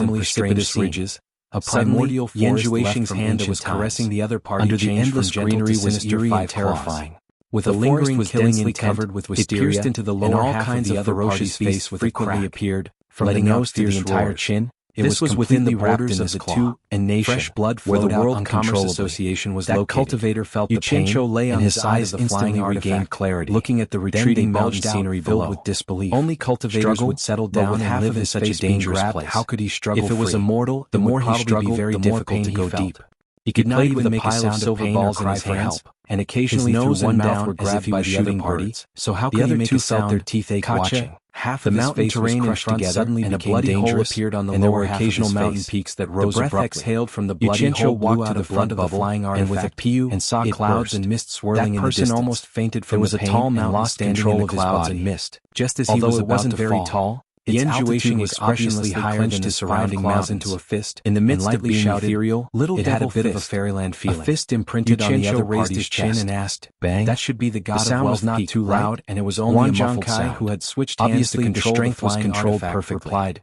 normally precipitous ridges. A primordial forest left from hand that was caressing the other party. Under the endless greenery was eerie and terrifying. With a lingering densely covered with wisteria, pierced into the lower half of the other party's face frequently appeared, from the nose to the entire chin. This was within the borders of the two and nation, fresh blood where the World Commerce Association was located. Cultivator felt the pain, lay on and his eyes instantly regained clarity, looking at the retreating mountain scenery filled with disbelief. Only cultivators would settle down and live in such a dangerous place. How could he struggle? If it was immortal, the more he struggled, the more pain to go deep. He could play with a pile of silver balls in his hands, and occasionally his nose and mouth were grabbed by the other party. So how could he make a sound? Their teeth ache watching. Half the mountain terrain in front suddenly and a bloody hole appeared on the lower half of his mountain peaks that rose abruptly. The breath exhaled from the bloody hole blew out the front of the flying artifact, and with a pew and saw clouds and mist swirling in the distance. That person almost fainted from the pain. There was a tall mountain lost control of clouds and mist. Just as he was about to fall, tall, its altitude was obviously higher than his surrounding mountains. Into a fist. In the midst of being ethereal, it had a bit of a fairyland feeling. A fist imprinted on the other party's chest and asked, "Bang!" That should be the god of wealth. The sound was not too loud, and it was only a muffled sound. Who had switched hands to control the strength was controlled perfectly. Replied,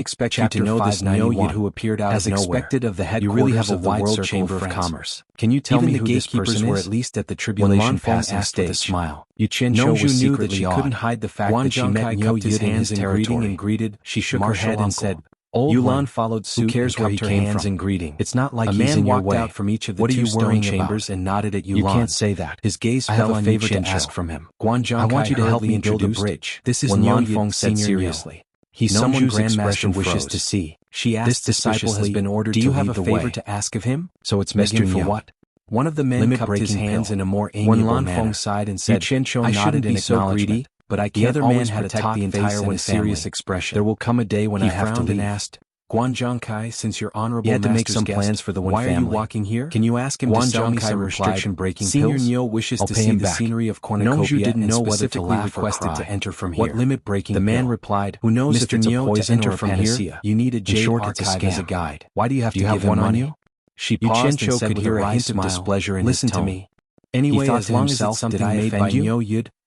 expect you to know this Nyo Yid who appeared out as of nowhere. expected of the You really have headquarters a of the wide World circle Chamber of of friends. Commerce. Can you tell Even me the who this gatekeepers person were is? at least at the When tribulation Lan Feng passing asked with a stage. smile. Yu Qianqiu Nong was Zhu knew that secretly she awed. couldn't hide the fact Guan that she met Zhongkai Nyo cupped his Yid in hands his in greeting territory. and greeted. She shook her Martial head and uncle. said, "Old Yulan one, followed who suit cares and where he cupped her came hands from? in greeting. It's not like A he's man in your walked way. out from each of the What are two you stone worrying chambers about? and nodded at Yulan. You can't say that. His gaze I have fell a on favor Yu to Qianqiu. ask from him. Guan I want Zhongkai you to help me hurriedly build a introduced. bridge. This is When Nyo Lan Yid Feng said Senior seriously. He's Nong someone Zhu's Grandmaster expression wishes froze. to see. She This asked suspicious has been ordered do to you have lead a the favor way. to ask of him? So it's Beg him Mr. for Nyo. what? One of the men Limit cupped his breaking hands pill. in a more When amiable Lan manner. Feng sighed and Yu said, Qianqiu I nodded shouldn't in be so acknowledgement, greedy, but I The can't other man always had a protect taut the entire face and a one serious family. expression. There will come a day when He I have to frowned and leave. asked, Guan Zhongkai, since you're honorable He had to make master's some guest, plans for the one why are you family. walking here? Can you ask him Guan to sell me Zhongkai some replied, restriction-breaking Senior pills? Nyo wishes I'll to pay see him the back. scenery of Nong Zhu cornucopia didn't and know whether to specifically laugh or requested cry. to enter from here. What limit-breaking The man pill? replied, Who knows Mr. if it's a Nyo, to poison enter or a from panacea? here, you need a In jade short, it's a archive as a scam. guide. Why do you have Do to you give have one him on money? you? She Yu paused and Qianqiu said could with hear a a hint hint of of displeasure in Listen his to tone. me. Anyway, He thought as to long as himself, it's something did I made by offend you? Nyo Yid,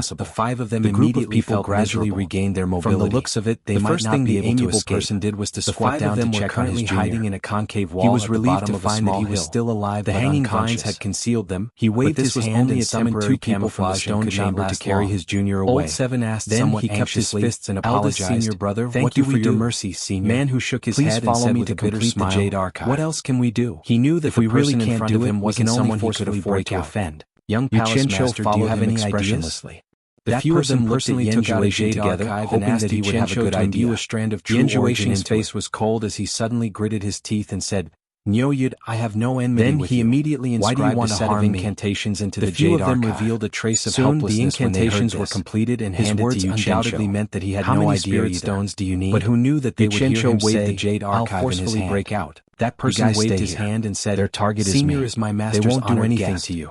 possible. The five of them The group of immediately people felt gradually miserable. regained their mobility. From the looks of it, they The might first not thing be the able to amiable escape. person did was to The squat five down of them to were check on his currently junior. hiding in a concave wall He was at the relieved bottom to of a find that small he was hill. still alive The but hanging unconscious. vines had concealed them. He waved this his was hand only and a summoned temporary 2 people from the camouflage and stone could not chamber to last carry long. his junior away. Old Seven asked Then somewhat he kept his anxiously, fists and "Eldest apologized. senior brother, Thank what you do for we your do?" mercy, senior. Man who shook his Please head and follow said me with to a bitter complete the smile, Jade Archive. "What else can we do?" He knew that If the we really person in can't front do of it, him we wasn't can only someone he could forcefully afford break to out. offend. Young Yu Palace Qinsho Master, do followed you have him any ideas? expressionlessly. The That few of person them personally personally took out a Jade Jade together, Archive hoping and asked that Yu he would have a Qinsho good to imbue idea. a strand of True Yu origin Qinsho's into face it. was cold as he suddenly gritted his teeth and said, "Nyoyud, I have no enmity Then with he you. immediately Why do you inscribed a want to set of harm me?" incantations into The the few Jade of them Archive. revealed a trace of Soon helplessness the incantations when were they heard completed and His handed words to Yu undoubtedly Qinsho. meant that he had How no many idea spirit either. stones do you need? But who knew that they Yu would hear Qinsho him waved say, the Jade "I'll Archive in his forcefully hand. break out." That You person guys waved stay his here. hand and said, Their target is "Senior me. is my They master's won't do honored anything guest. to you.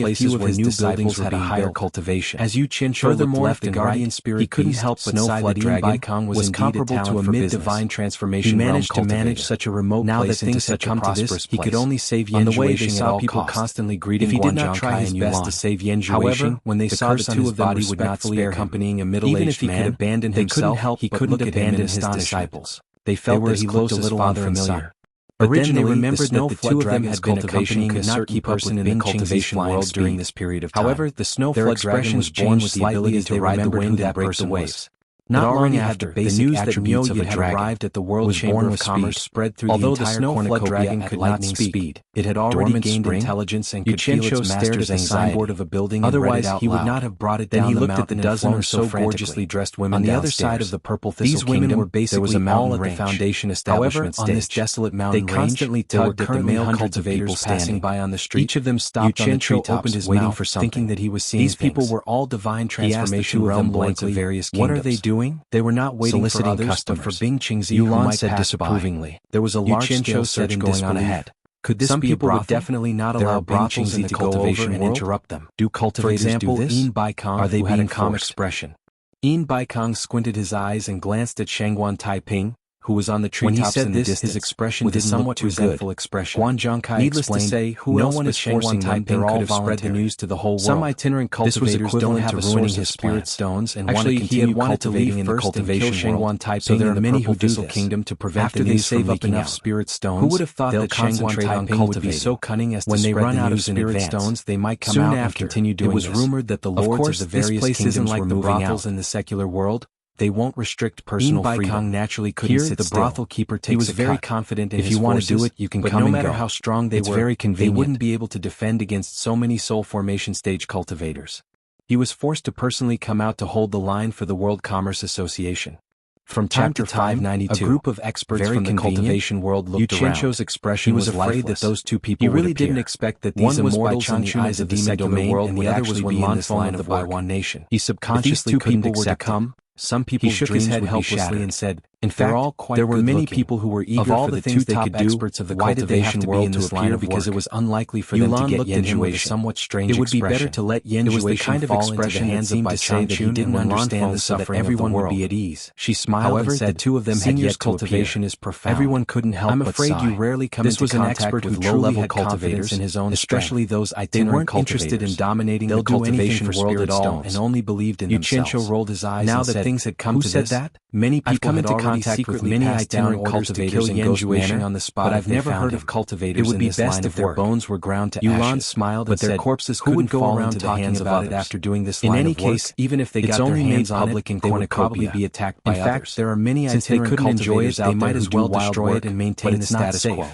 only a few of his new buildings had a higher cultivation. As Yu Qianqiu looked left and right, he couldn't help but sigh. The dragon was comparable to a mid-divine transformation. He managed to manage such a remote place into such a prosperous place. He could only save Yan Zhuixing at all costs. Constantly greeting if he did not try his best to save Yan Zhuixing. However, when they saw the two of them respectfully accompanying a middle-aged man, they couldn't help but look at him and his disciples. They felt that he looked a little unfamiliar. Originally, they remembered that the two of them had been accompanying a certain person in the cultivation world during this period of time. However, the snow flood dragon was born with the ability to ride the wind and break the waves. Not long after, the news that Miao Yi had arrived at the World Chamber of Commerce spread through the entire cornucopia at lightning speed. It had already gained intelligence and could feel its master's signboard of a building. Otherwise, he would not have brought it down. Then he looked at the dozen or so gorgeously dressed women on the other side of the purple thistle kingdom. These women were basically all at the foundation establishment stage. However, on this desolate mountain range, they constantly tugged at the male cultivators passing by on the street. Each of them stopped on the treetops, waiting for something, thinking that he was seeing things. These people were all divine transformation realm lords of various kingdoms. What are they doing? They were not waiting for others, but for Bing Qingzi, Yulan said disapprovingly. There was a large-scale search going on ahead. Could this be a brothel? Would definitely not allow Bing Qingzi to go over and interrupt them. Do cultivators do this? Yin Baikong, are they being calm expression? Yin Baikong squinted his eyes and glanced at Shangguan Taiping, who was on the treetops in the distance, his expression with a somewhat resentful expression. Guan Zhongkai Needless to explained, say, no one is forcing them. They're all spread the news to the whole world. Some itinerant cultivators don't have a source of spirit stones and want to continue cultivating in the cultivation world. So there are many who do this kingdom to prevent the news from leaking out. Spirit stones, who would have thought that concentrate on cultivating would be so cunning as to when they run out of spirit stones, they might come out and continue doing this. It was rumored that the lords of the various kingdoms were moving out. In the secular world, they won't restrict personal freedom. Naturally couldn't sit the brothel keeper takes. He was very confident in his forces. If you want to do it, you can come and go. No matter how strong they were, very convenient. They wouldn't be able to defend against so many soul formation stage cultivators. He was forced to personally come out to hold the line for the World Commerce Association. From time to time, a group of experts from the cultivation world looked around. Yu Qianqiu's expression was afraid that those two people would appear. He really didn't expect that these immortals in the eyes of the secular world and the other was Lanfeng of the Baiwan nation. He subconsciously couldn't accept them. Some people's dreams would be shattered and said, in fact, there were many people who were eager for the two top experts of the cultivation world to appear because it was unlikely for them to get Yanjuation. Somewhat strange. It would be better to let Yanjuation fall into the hands of Bai Chang that he didn't understand the suffering of the world. Everyone would be at ease. She smiled and said, the two of them had yet cultivation is profound. Everyone couldn't help but sigh. I'm afraid you rarely come into contact with low-level cultivators in his own especially those itinerant cultivators. They weren't interested in dominating the cultivation world at all and only believed in themselves. Yu Qianqiu rolled his eyes and said, now that things had come to this, who said that? Many people had already contact with many itinerant cultivators in Yanjuation on the spot, but I've never heard of cultivators. It would be best if their bones were ground to ashes. Yulan smiled and said, but their corpses couldn't fall into the hands of others after doing this line of work. In any case, even if they got their hands on it, they would probably be attacked by others. In fact, there are many itinerant cultivators out there, they might as well destroy it and maintain the status quo.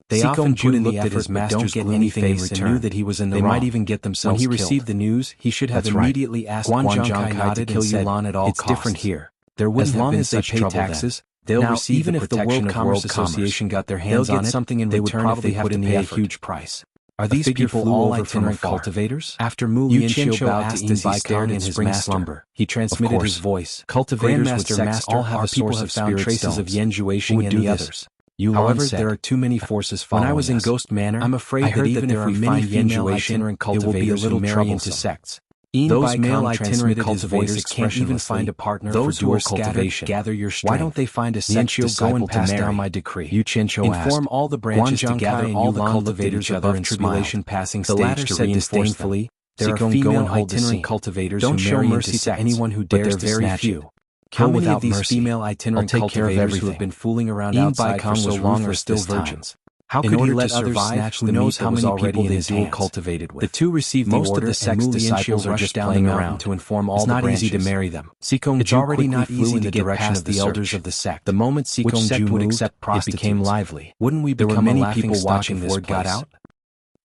They often put in the effort but don't get anything in return. And knew that he was in the wrong. They might even get themselves killed. When he received the news, he should have immediately asked Guan Zhongkai to kill Yulan at all costs. It's different here. There wouldn't have been such trouble taxes. They'll receive even if the World Commerce Association got their hands on it, something in return if they have to pay a huge price. Are these people all itinerant cultivators? After Mu Lianqiu bowed to Inzi stared in his slumber, he transmitted his voice. Cultivators with sex all have a source of found traces of Yanjuation and the others. However, there are too many forces following us. When I was in Ghost Manor, I'm afraid that even if we find Yanjuation, it will be a little troublesome. Sects. Those male itinerant cultivators can't even find a partner for dual cultivation. Gather your strength. Why don't they find a sect disciple to marry? Down my decree. Yu Qianqiu asked. Inform all the branches to gather all the cultivators above tribulation passing stage. The latter said disdainfully, there are female itinerant cultivators who marry into sects, anyone who dares to snatch it. How many of these female itinerant cultivators who have been fooling around outside for so long are still virgins? How could he let others snatch the meat that was already in his hands? Cultivated with? The two received the order, and Mu Lianqiu are just playing around to inform all the branches. It's not easy to marry them. It's already not easy to get past the elders of the sect. The moment Sikong would accept prostitutes, it became lively. Wouldn't we become a laughing stock if word got out?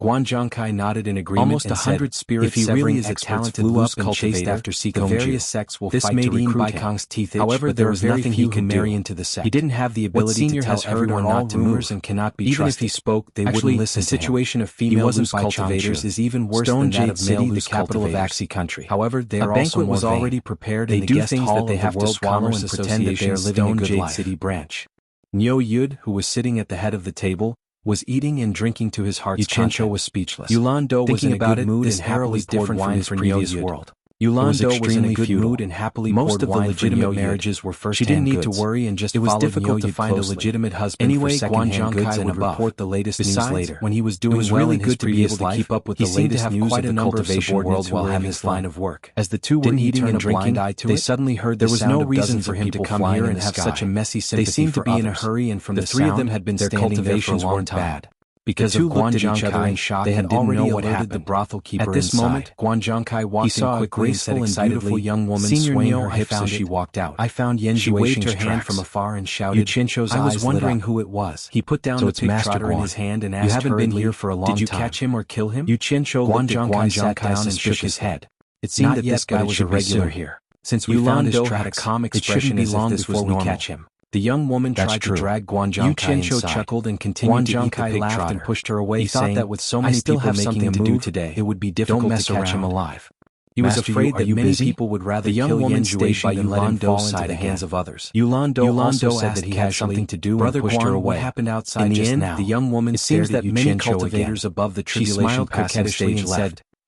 Guan Zhongkai nodded in agreement. Almost 100 spirit if he really is a talented loose cultivator after the various sects will fight to recruit him. However, there is nothing he can marry into the sect. He didn't have the ability to tell everyone not to move and cannot be trusted. Even if he spoke, they wouldn't listen to him. The situation of female loose cultivators is even worse than that of male loose capital of Axi country. However, they are also more vain. Already prepared in the guest hall that they have to swallow and pretend that they are living a good life. City branch. Niu Yud, who was sitting at the head of the table, was eating and drinking to his heart's content. Yu Qianqiu was speechless. Yulan Do was in a good mood and happily poured wine from previous world. Yulan Do was in a good mood and happily poured wine. Most of the legitimate marriages were first-hand goods. She didn't need to worry and just followed Niu Yud. It was difficult to find a legitimate husband for second-hand goods and above. Report the latest news later. When he was doing well in his previous life, keep up with the latest news of the cultivation world while having his line of work. As the two were eating and drinking, they suddenly heard there was no reason for him to come here and have such a messy sympathy. They seemed to be in a hurry, and from the three of them had been standing there for a long time. Because of Guan Zhongkai in shock, they had already alerted the brothel keeper. At this moment, Guan Zhongkai walked in quickly and said excitedly, young woman swaying her hips as she walked out. I found Yanjuation's waved her hand from afar and shouted, Yu Qianqiu's I was wondering who it was. He put down the pig trotter in his hand and asked, you haven't been here for a long time. Did you catch him or kill him? Yu Qianqiu looked at Guan Zhongkai and shook his head. It seemed that this guy was a regular here. Since we found his tracks, a calm expression as if this was normal. Catch him. The young woman tried to drag Guan Zhongkai inside. Yu Qianqiu chuckled and continued to eat the pig trotter. And pushed her away, saying, that with so many people making a move today, it would be difficult to catch him alive. He was afraid that many people would rather kill Yanjuation than let him fall into the hands of others. Yulan Do also said that he had something to do and pushed her away. What happened outside just now? The young woman stared at Yu Qianqiu cultivators above the tribulation passing stage and said,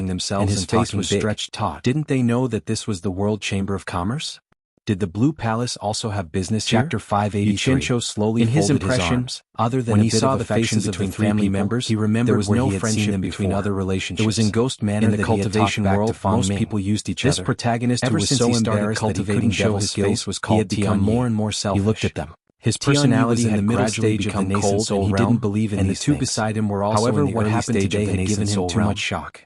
shut, themselves and his face was big. stretched taut. Didn't they know that this was the World Chamber of Commerce? Did the Blue Palace also have business here? Chapter 583. Yuchincho slowly In his folded impression, arms. other than When a he bit saw of the affection faces of the between three family people, members, he remembered there was where no he had friendship seen them between before. other relationships. It was in ghost manner In the that he had cultivation talked back world, to Fang most Ming. people used each This other. protagonist Ever who was since so he started embarrassed that he cultivating couldn't show devil his skills, face was he called had become Tianyi. more and more selfish. He looked at them. His Tianyi personality was in had the middle gradually stage of the become nascent cold, soul and he realm, didn't believe in and the these two things. beside him were also However, in the what early happened stage today of the had given nascent him soul too realm. much shock.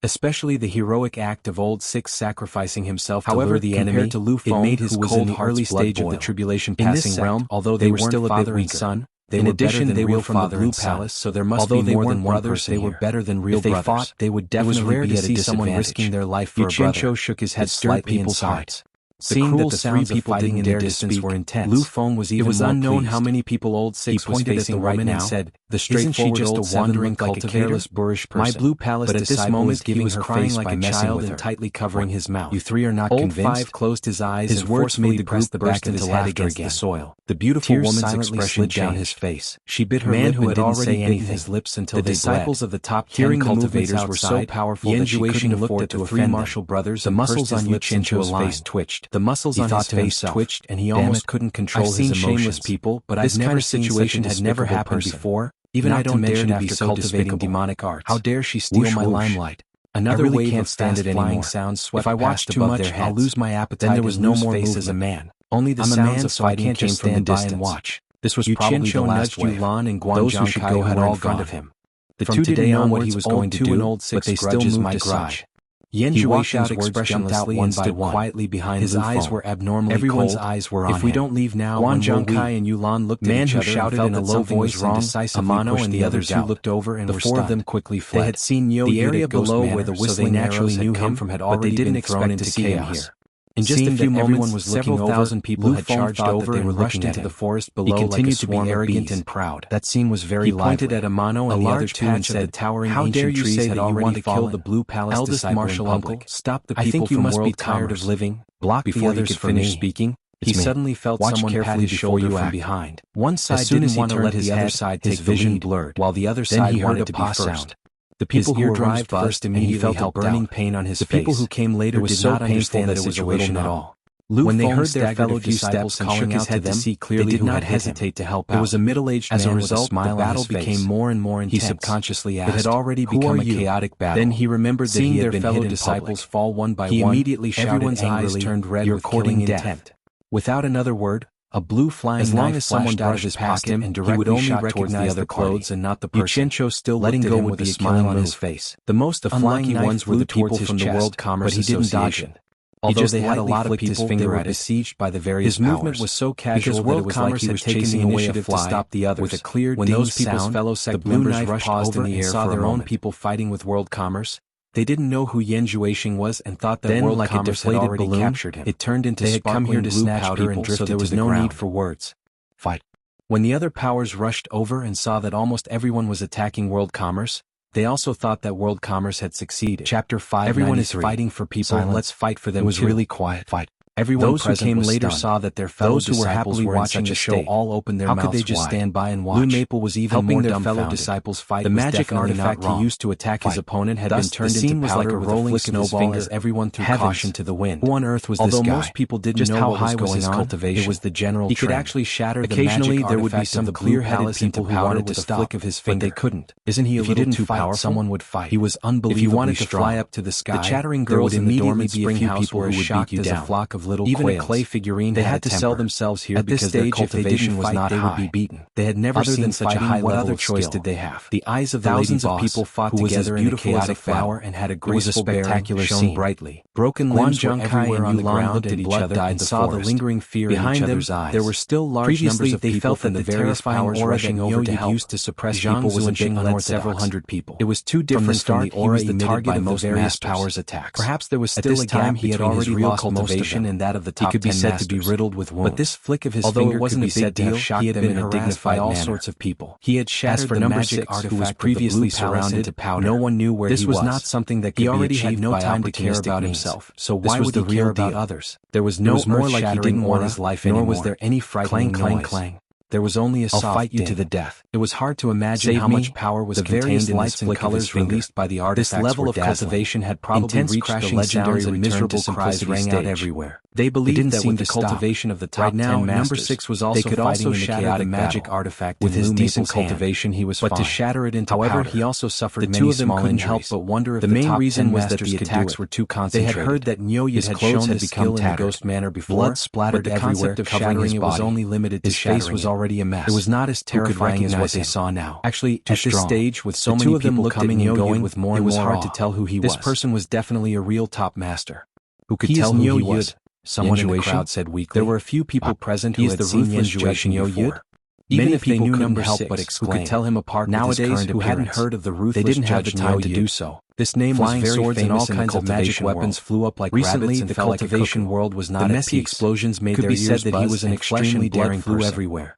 Especially the heroic act of Old Six sacrificing himself to However, lure the compared enemy, to Lu it Feng, made his who was cold in the heart's early blood stage of the boil. tribulation In this passing sect, realm, although they they were weren't still a bit father and weaker. son, They in were addition, better than they real were from the father Blue and son. Palace, so there must Although be they more weren't than one brothers, person they were here. better than real If they brothers. fought, they would It was definitely rare be to at a see someone disadvantage. risking their life for a Yuchincho brother. shook his It head stirred slightly people's inside. hearts. Seeing Seeing that that the the three sounds of people fighting didn't in dare their to distance speak, were intense. Lu Feng was It even was more unknown pleased. how many people Old He Six was pointed at the facing right woman now. and said, The "Isn't she straightforward just a old seven wandering looked like a cultivator? careless, boorish My person. Blue Palace But at this disciple moment, is he giving was her crying face like by a messing child with and her. tightly covering his mouth. You three are not Old convinced?" Five closed his eyes His and words forcefully made the pressed the group back burst of into his head laughter against again. the soil. The beautiful Tears woman's silently expression slid down changed. his face. She bit her Man lip who and had didn't already say bitten anything. his lips until The they disciples bled. of the top 10 Hearing the cultivators movements were so outside, powerful that she Yenjuation couldn't looked afford at to the three offend martial them. brothers The and muscles pursed his on lips into a Yuchincho's line. face twitched. The muscles on his face twitched and he almost couldn't control his emotions. I've seen shameless people, but I've never seen situation had never happened before. Even I don't dare to be so cultivating demonic arts. How dare she steal my limelight? Another wave of fast flying sounds swept past above their heads. I'll lose my appetite. Then there was no more face as a man. Only the sounds of fighting came from the distance. Watch. This was probably the last wave. Yulan and Those who should go had all gone of him. The two didn't know what he was going to do, but they still moved aside. He walked out expressionlessly and stood quietly behind His eyes were abnormally Everyone's cold. Eyes were on If we don't leave now, Guan Zhangkai and Yulan looked at each other shouted in a low voice wrong. Amano and the others who looked over and the four of them quickly fled. They had seen the area below where the whistling naturally knew him from had already been thrown into chaos. In just a few moments, several thousand people had charged over and rushed into the forest below. He continued to be arrogant and proud. That scene was very lively. He pointed at Amano and the other two and said, "How dare you say that you want to kill the Blue Palace eldest martial uncle? Stop the people from world commerce. I think you must be tired of living." Block before he could finish speaking. He suddenly felt someone pat his shoulder from behind. One side didn't want to let the other side take vision blurred, while the other side wanted to be first. The people who arrived first immediately felt burning pain on his face. The people who came later did not understand the situation at all. When they heard their fellow disciples calling out to them, they did not hesitate to help out. It was a middle-aged man with a smile on his face. As a result, the battle became more and more intense. He subconsciously asked, "It had already become a chaotic battle." Then he remembered that he had been fellow disciples fall one by one. He immediately shouted angrily, "Everyone's eyes turned red with killing intent." Without another word, a blue flying knife flashed out of his pocket and he would only recognize the clothes and not the person. Yuchencho still letting go with a smile on his face. The most unlucky ones were the people from the World Commerce Association. Although they had a lot of people, they were besieged by the various powers. His movement was so casual that it was like he was chasing away a fly to stop the others. With a clear when those people's fellow sect members rushed over and saw their own people fighting with World Commerce, they didn't know who Yan Zhuixing was and thought that then, World Commerce had already captured him. It turned into sparkling blue powder and drifted so there was no need for words. Fight. When the other powers rushed over and saw that almost everyone was attacking World Commerce, they also thought that World Commerce had succeeded. Chapter 5. Everyone is fighting for people. Silence. Let's fight for them. It was really quiet. Fight. Everyone those who came later saw that their fellow disciples who were happily watching the show all opened their mouths. How could they just stand by and watch? Blue Maple was even helping more their fellow disciples fight. The magic artifact he used to attack his opponent had been turned into powder like a rolling snowball as everyone threw caution to the wind. Who on earth was this guy? Although most people didn't know what was going on, it was the general trend. He could actually shatter the magic artifact. Occasionally there would be some clear-headed people who wanted to stop, but they couldn't. Isn't he a little too powerful? Someone would fight. He was unbelievably strong. If he wanted to fly up to the sky, the chattering girls in the dormant springhouse were as shocked as a flock of little quails. Figurine they had to sell themselves here because their cultivation was not high. They would be beaten. They had never seen such a high level. What other choice did they have? The eyes of thousands of people fought together in a chaotic flower and had a graceful spectacular shone brightly. Broken limbs were everywhere on the ground looked at each other and saw the lingering fear in each other's eyes. There were still large numbers of people from the various powers rushing over to help. Used to suppress people was a big unorthodox. Several hundred people. It was too different from the aura emitted by most various powers attacks. Perhaps there was still a gap he had already lost cultivation and that of the top 10 said to be riddled with wounds. But this flick of his finger could be said to have shocked them in a dignified manner. All sorts of people. He had shattered the magic artifact who was previously surrounded to powder. No one knew where he was. This was not something that could be achieved no time to care about himself. So why would he care about others? There was no more like he didn't want his life anymore. Nor was there any frightening noise. Clang. There was only a soft "I'll fight you to the death." It was hard to imagine how much power was contained in lights and colors released by the artifacts. This level of cultivation had probably reached the legendary and miserable cries rang out everywhere. They believed that with the cultivation of the top 10 masters, number 6 was also they could also shatter the magic artifact with his decent cultivation. He was fine. But to shatter it into powder, he also suffered many small injuries. Help but wonder if the main reason was that the attacks were too concentrated. They had heard that Nyoyid had shown his skill in the ghost manner before. Blood splattered everywhere, covering it was only limited to shattering. His face was already a mess. It was not as terrifying as what they saw now. Actually, at this stage, with so many people coming and going with more and more, it was hard to tell who he was. This person was definitely a real top master. Who could tell who he was? Someone in the crowd said weakly. There were a few people present who had seen Yan Zhuixing before. Even if they knew number 6, who could tell him apart nowadays, who hadn't heard of the ruthless, they didn't have the time to do so. This name was very famous and all kinds of magic weapons flew up like rabbits and the cultivation world was not at peace. The messy explosions made their ears buzz and flesh and blood flew everywhere.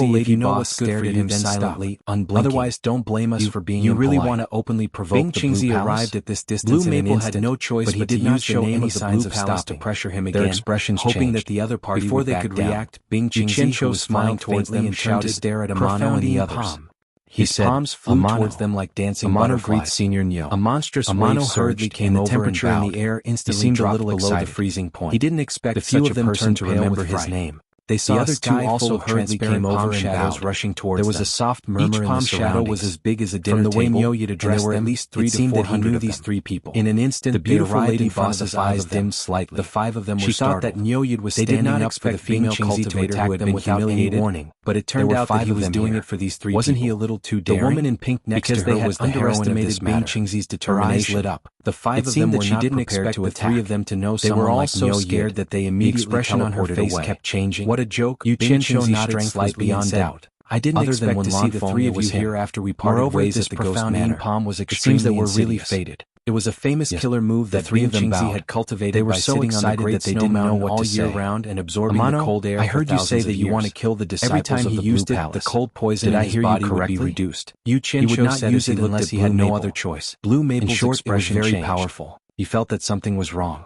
lady boss stared at him silently, unblinking. Otherwise, don't blame us for being You really impolite. want to openly provoke Bing the Qingzi Blue Palace? arrived at this distance Blue in an Maple instant, had no choice but he but to did not use the show name any of the signs Blue of Palace to stopping. pressure him Their again, expressions hoping changed. that the other party Before would they back could down. react, Bing Yu Qingzi, who Qianzhou was smiled smiling towards towards them, and turned to shouted, stare at Amano and the others. "Profounding He His said, palms flew Amano. towards them like dancing Amano butterflies. greets Senior Nyo. A monstrous Amano wave hurriedly surged, came and the over temperature and in the bowed. air instantly He seemed a dropped little below excited. the freezing point. He didn't expect The few such of a them person turned to pale remember with his fright. name. They saw The a other two sky also full of hurriedly transparent came over palm and shadows bowed. rushing towards There was them. a soft murmur Each in palm the shadow was surroundings. as big as a dinner From the way table, Nyo Yid and addressed there were them, at least 3 it to seemed that he 400 knew of these them. 3 people. In an instant, The beautiful they arrived lady in front of boss's the 5 eyes of them. dimmed slightly. The 5 of them were She thought startled. that Nyo Yid was They did standing not up for the expect Bing female Qingzi to cultivator attack who had them been without any humiliated, warning, but it turned There were out that 5 he of was them doing here. it for these 3 Wasn't people. he a little too The daring? woman in pink next Because to her they had was the heroine of underestimated this Bing matter. Qingzi's Her eyes determination. lit up. The 5 It of seemed them that were she not didn't prepared expect to to attack. 3 of them to know They someone were all like so Nyo scared Yid. that they The immediately expression on her teleported face away. kept changing. What a joke! Yu Bing Qianzhou Qingzi's nodded strength was slightly beyond and said, doubt. I didn't Other expect than when to see Lan the Feng 3 of was you here him. after we parted Moreover, ways this at the Ghost profounding Manor. palm was It seems that extremely we're really insidious. fated. It was a famous Yes. killer move The that 3 Bing of them Qingzi bowed. had cultivated They were by so sitting on the excited great that they snow didn't know mountain what all to year say. round and absorbing Amano, the cold air I for heard you say thousands that of you want to years. kill the disciples Every time of he the used Blue it, the Palace. cold poison Did in I his hear you body would be correctly? reduced. Yu He would Qianzhou not said use as he it looked unless at he Blue had no Maple. other choice. Blue In Maple's short, it was expression very changed. powerful. He felt that something was wrong.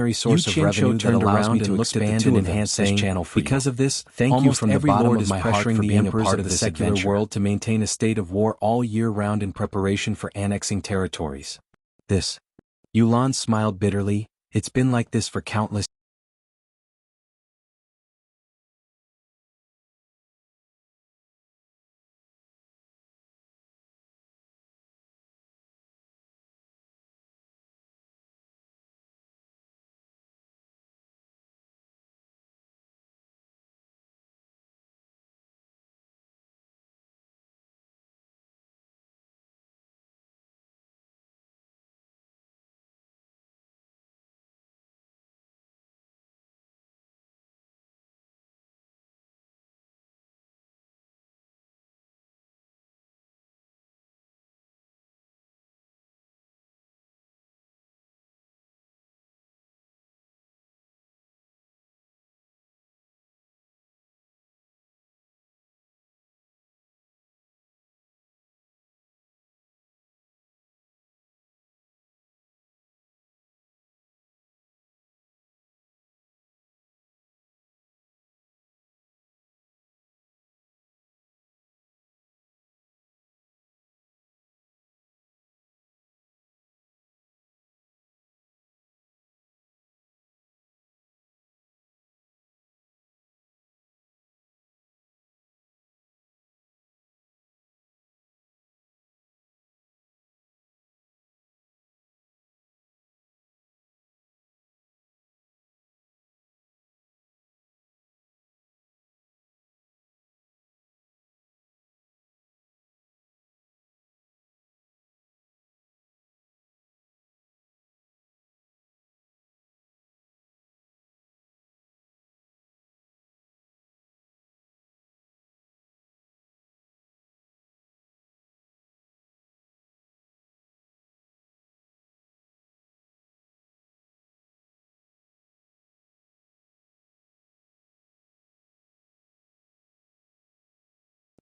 primary source of revenue that allows me to expand and enhance this channel for you. Because of this, thank you from the bottom of my heart for being a part of the secular world to maintain a state of war all year round in preparation for annexing territories. Yulan smiled bitterly. It's been like this for countless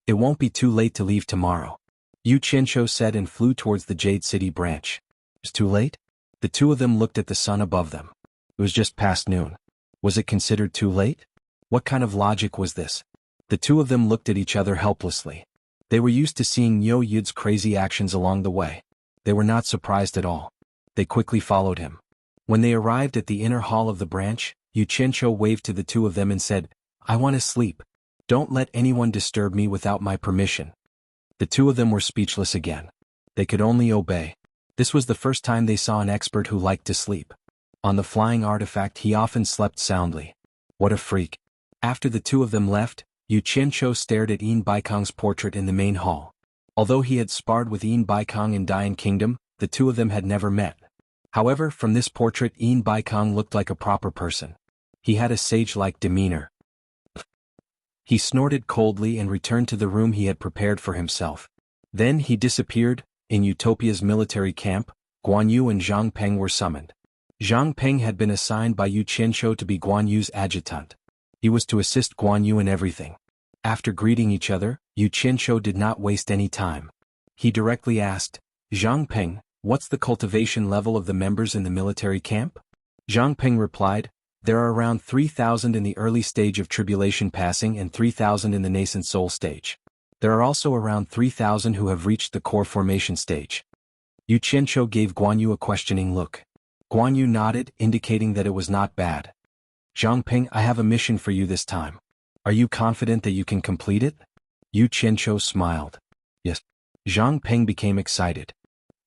It won't be too late to leave tomorrow, Yu Qianzhou said and flew towards the Jade City branch. It's too late? The two of them looked at the sun above them. It was just past noon. Was it considered too late? What kind of logic was this? The two of them looked at each other helplessly. They were used to seeing Yo Yud's crazy actions along the way. They were not surprised at all. They quickly followed him. When they arrived at the inner hall of the branch, Yu Qianzhou waved to the two of them and said, I want to sleep. Don't let anyone disturb me without my permission. The two of them were speechless again. They could only obey. This was the first time they saw an expert who liked to sleep. On the flying artifact he often slept soundly. What a freak. After the two of them left, Yu Qianzhou stared at Yin Baikong's portrait in the main hall. Although he had sparred with Yin Baikong in Dian Kingdom, the two of them had never met. However, from this portrait Yin Baikong looked like a proper person. He had a sage-like demeanor. He snorted coldly and returned to the room he had prepared for himself. Then he disappeared. In Utopia's military camp, Guan Yu and Zhang Peng were summoned. Zhang Peng had been assigned by Yu Qianzhou to be Guan Yu's adjutant. He was to assist Guan Yu in everything. After greeting each other, Yu Qianzhou did not waste any time. He directly asked, Zhang Peng, what's the cultivation level of the members in the military camp? Zhang Peng replied, there are around 3,000 in the early stage of tribulation passing and 3,000 in the nascent soul stage. There are also around 3,000 who have reached the core formation stage. Yu Qianzhou gave Guan Yu a questioning look. Guan Yu nodded, indicating that it was not bad. Zhang Peng, I have a mission for you this time. Are you confident that you can complete it? Yu Qianzhou smiled. Yes. Zhang Peng became excited.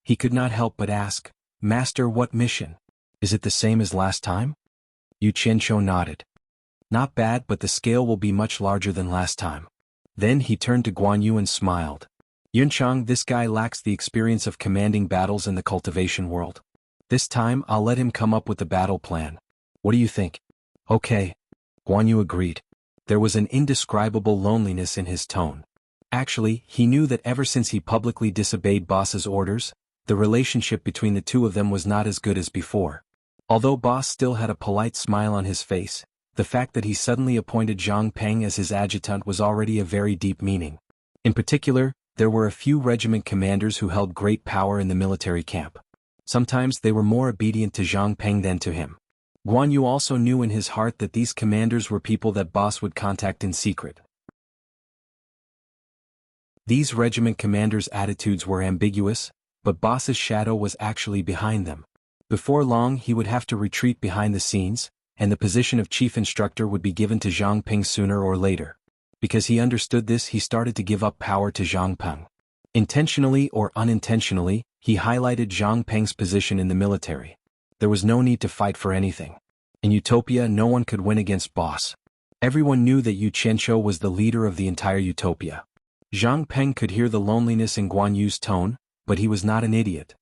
He could not help but ask, Master, what mission? Is it the same as last time? Yu Qianzhou nodded. Not bad, but the scale will be much larger than last time. Then he turned to Guan Yu and smiled. Yunchang, this guy lacks the experience of commanding battles in the cultivation world. This time I'll let him come up with the battle plan. What do you think? Okay. Guan Yu agreed. There was an indescribable loneliness in his tone. Actually, he knew that ever since he publicly disobeyed Boss's orders, the relationship between the two of them was not as good as before. Although Boss still had a polite smile on his face, the fact that he suddenly appointed Zhang Peng as his adjutant was already a very deep meaning. In particular, there were a few regiment commanders who held great power in the military camp. Sometimes they were more obedient to Zhang Peng than to him. Guan Yu also knew in his heart that these commanders were people that Boss would contact in secret. These regiment commanders' attitudes were ambiguous, but Boss's shadow was actually behind them. Before long he would have to retreat behind the scenes, and the position of chief instructor would be given to Zhang Peng sooner or later. Because he understood this, he started to give up power to Zhang Peng. Intentionally or unintentionally, he highlighted Zhang Peng's position in the military. There was no need to fight for anything. In Utopia, no one could win against Boss. Everyone knew that Yu Qianzhou was the leader of the entire Utopia. Zhang Peng could hear the loneliness in Guan Yu's tone, but he was not an idiot.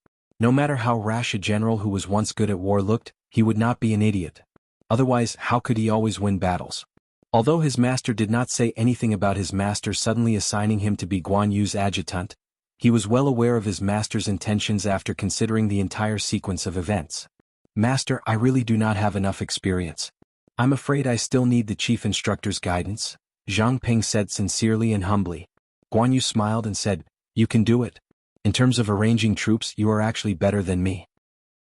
No matter how rash a general who was once good at war looked, he would not be an idiot. Otherwise, how could he always win battles? Although his master did not say anything about his master suddenly assigning him to be Guan Yu's adjutant, he was well aware of his master's intentions after considering the entire sequence of events. Master, I really do not have enough experience. I'm afraid I still need the chief instructor's guidance, Zhang Peng said sincerely and humbly. Guan Yu smiled and said, you can do it. In terms of arranging troops, you are actually better than me.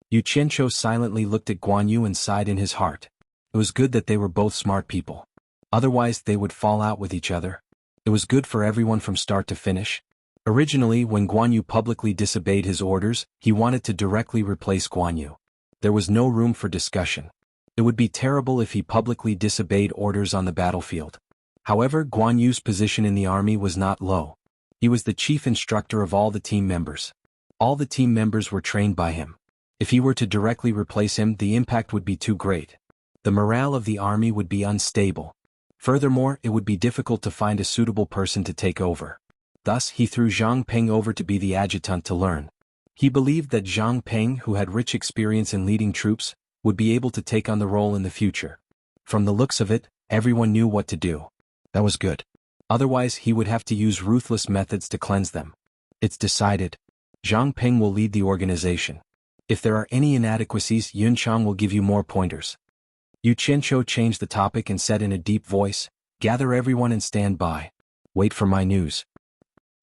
Yu Qianzhou silently looked at Guan Yu and sighed in his heart. It was good that they were both smart people. Otherwise they would fall out with each other. It was good for everyone from start to finish. Originally, when Guan Yu publicly disobeyed his orders, he wanted to directly replace Guan Yu. There was no room for discussion. It would be terrible if he publicly disobeyed orders on the battlefield. However, Guan Yu's position in the army was not low. He was the chief instructor of all the team members. All the team members were trained by him. If he were to directly replace him, the impact would be too great. The morale of the army would be unstable. Furthermore, it would be difficult to find a suitable person to take over. Thus, he threw Zhang Peng over to be the adjutant to learn. He believed that Zhang Peng, who had rich experience in leading troops, would be able to take on the role in the future. From the looks of it, everyone knew what to do. That was good. Otherwise, he would have to use ruthless methods to cleanse them. It's decided. Zhang Peng will lead the organization. If there are any inadequacies, Yunchang will give you more pointers. Yu Qianzhou changed the topic and said in a deep voice, gather everyone and stand by. Wait for my news.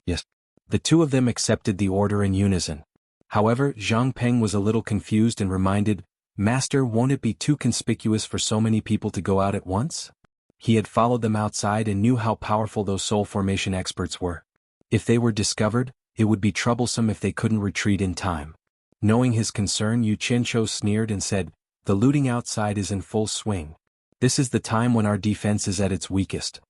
Yes. The two of them accepted the order in unison. However, Zhang Peng was a little confused and reminded, Master, won't it be too conspicuous for so many people to go out at once? He had followed them outside and knew how powerful those soul formation experts were. If they were discovered, it would be troublesome if they couldn't retreat in time. Knowing his concern, Yu Qianzhou sneered and said, the looting outside is in full swing. This is the time when our defense is at its weakest.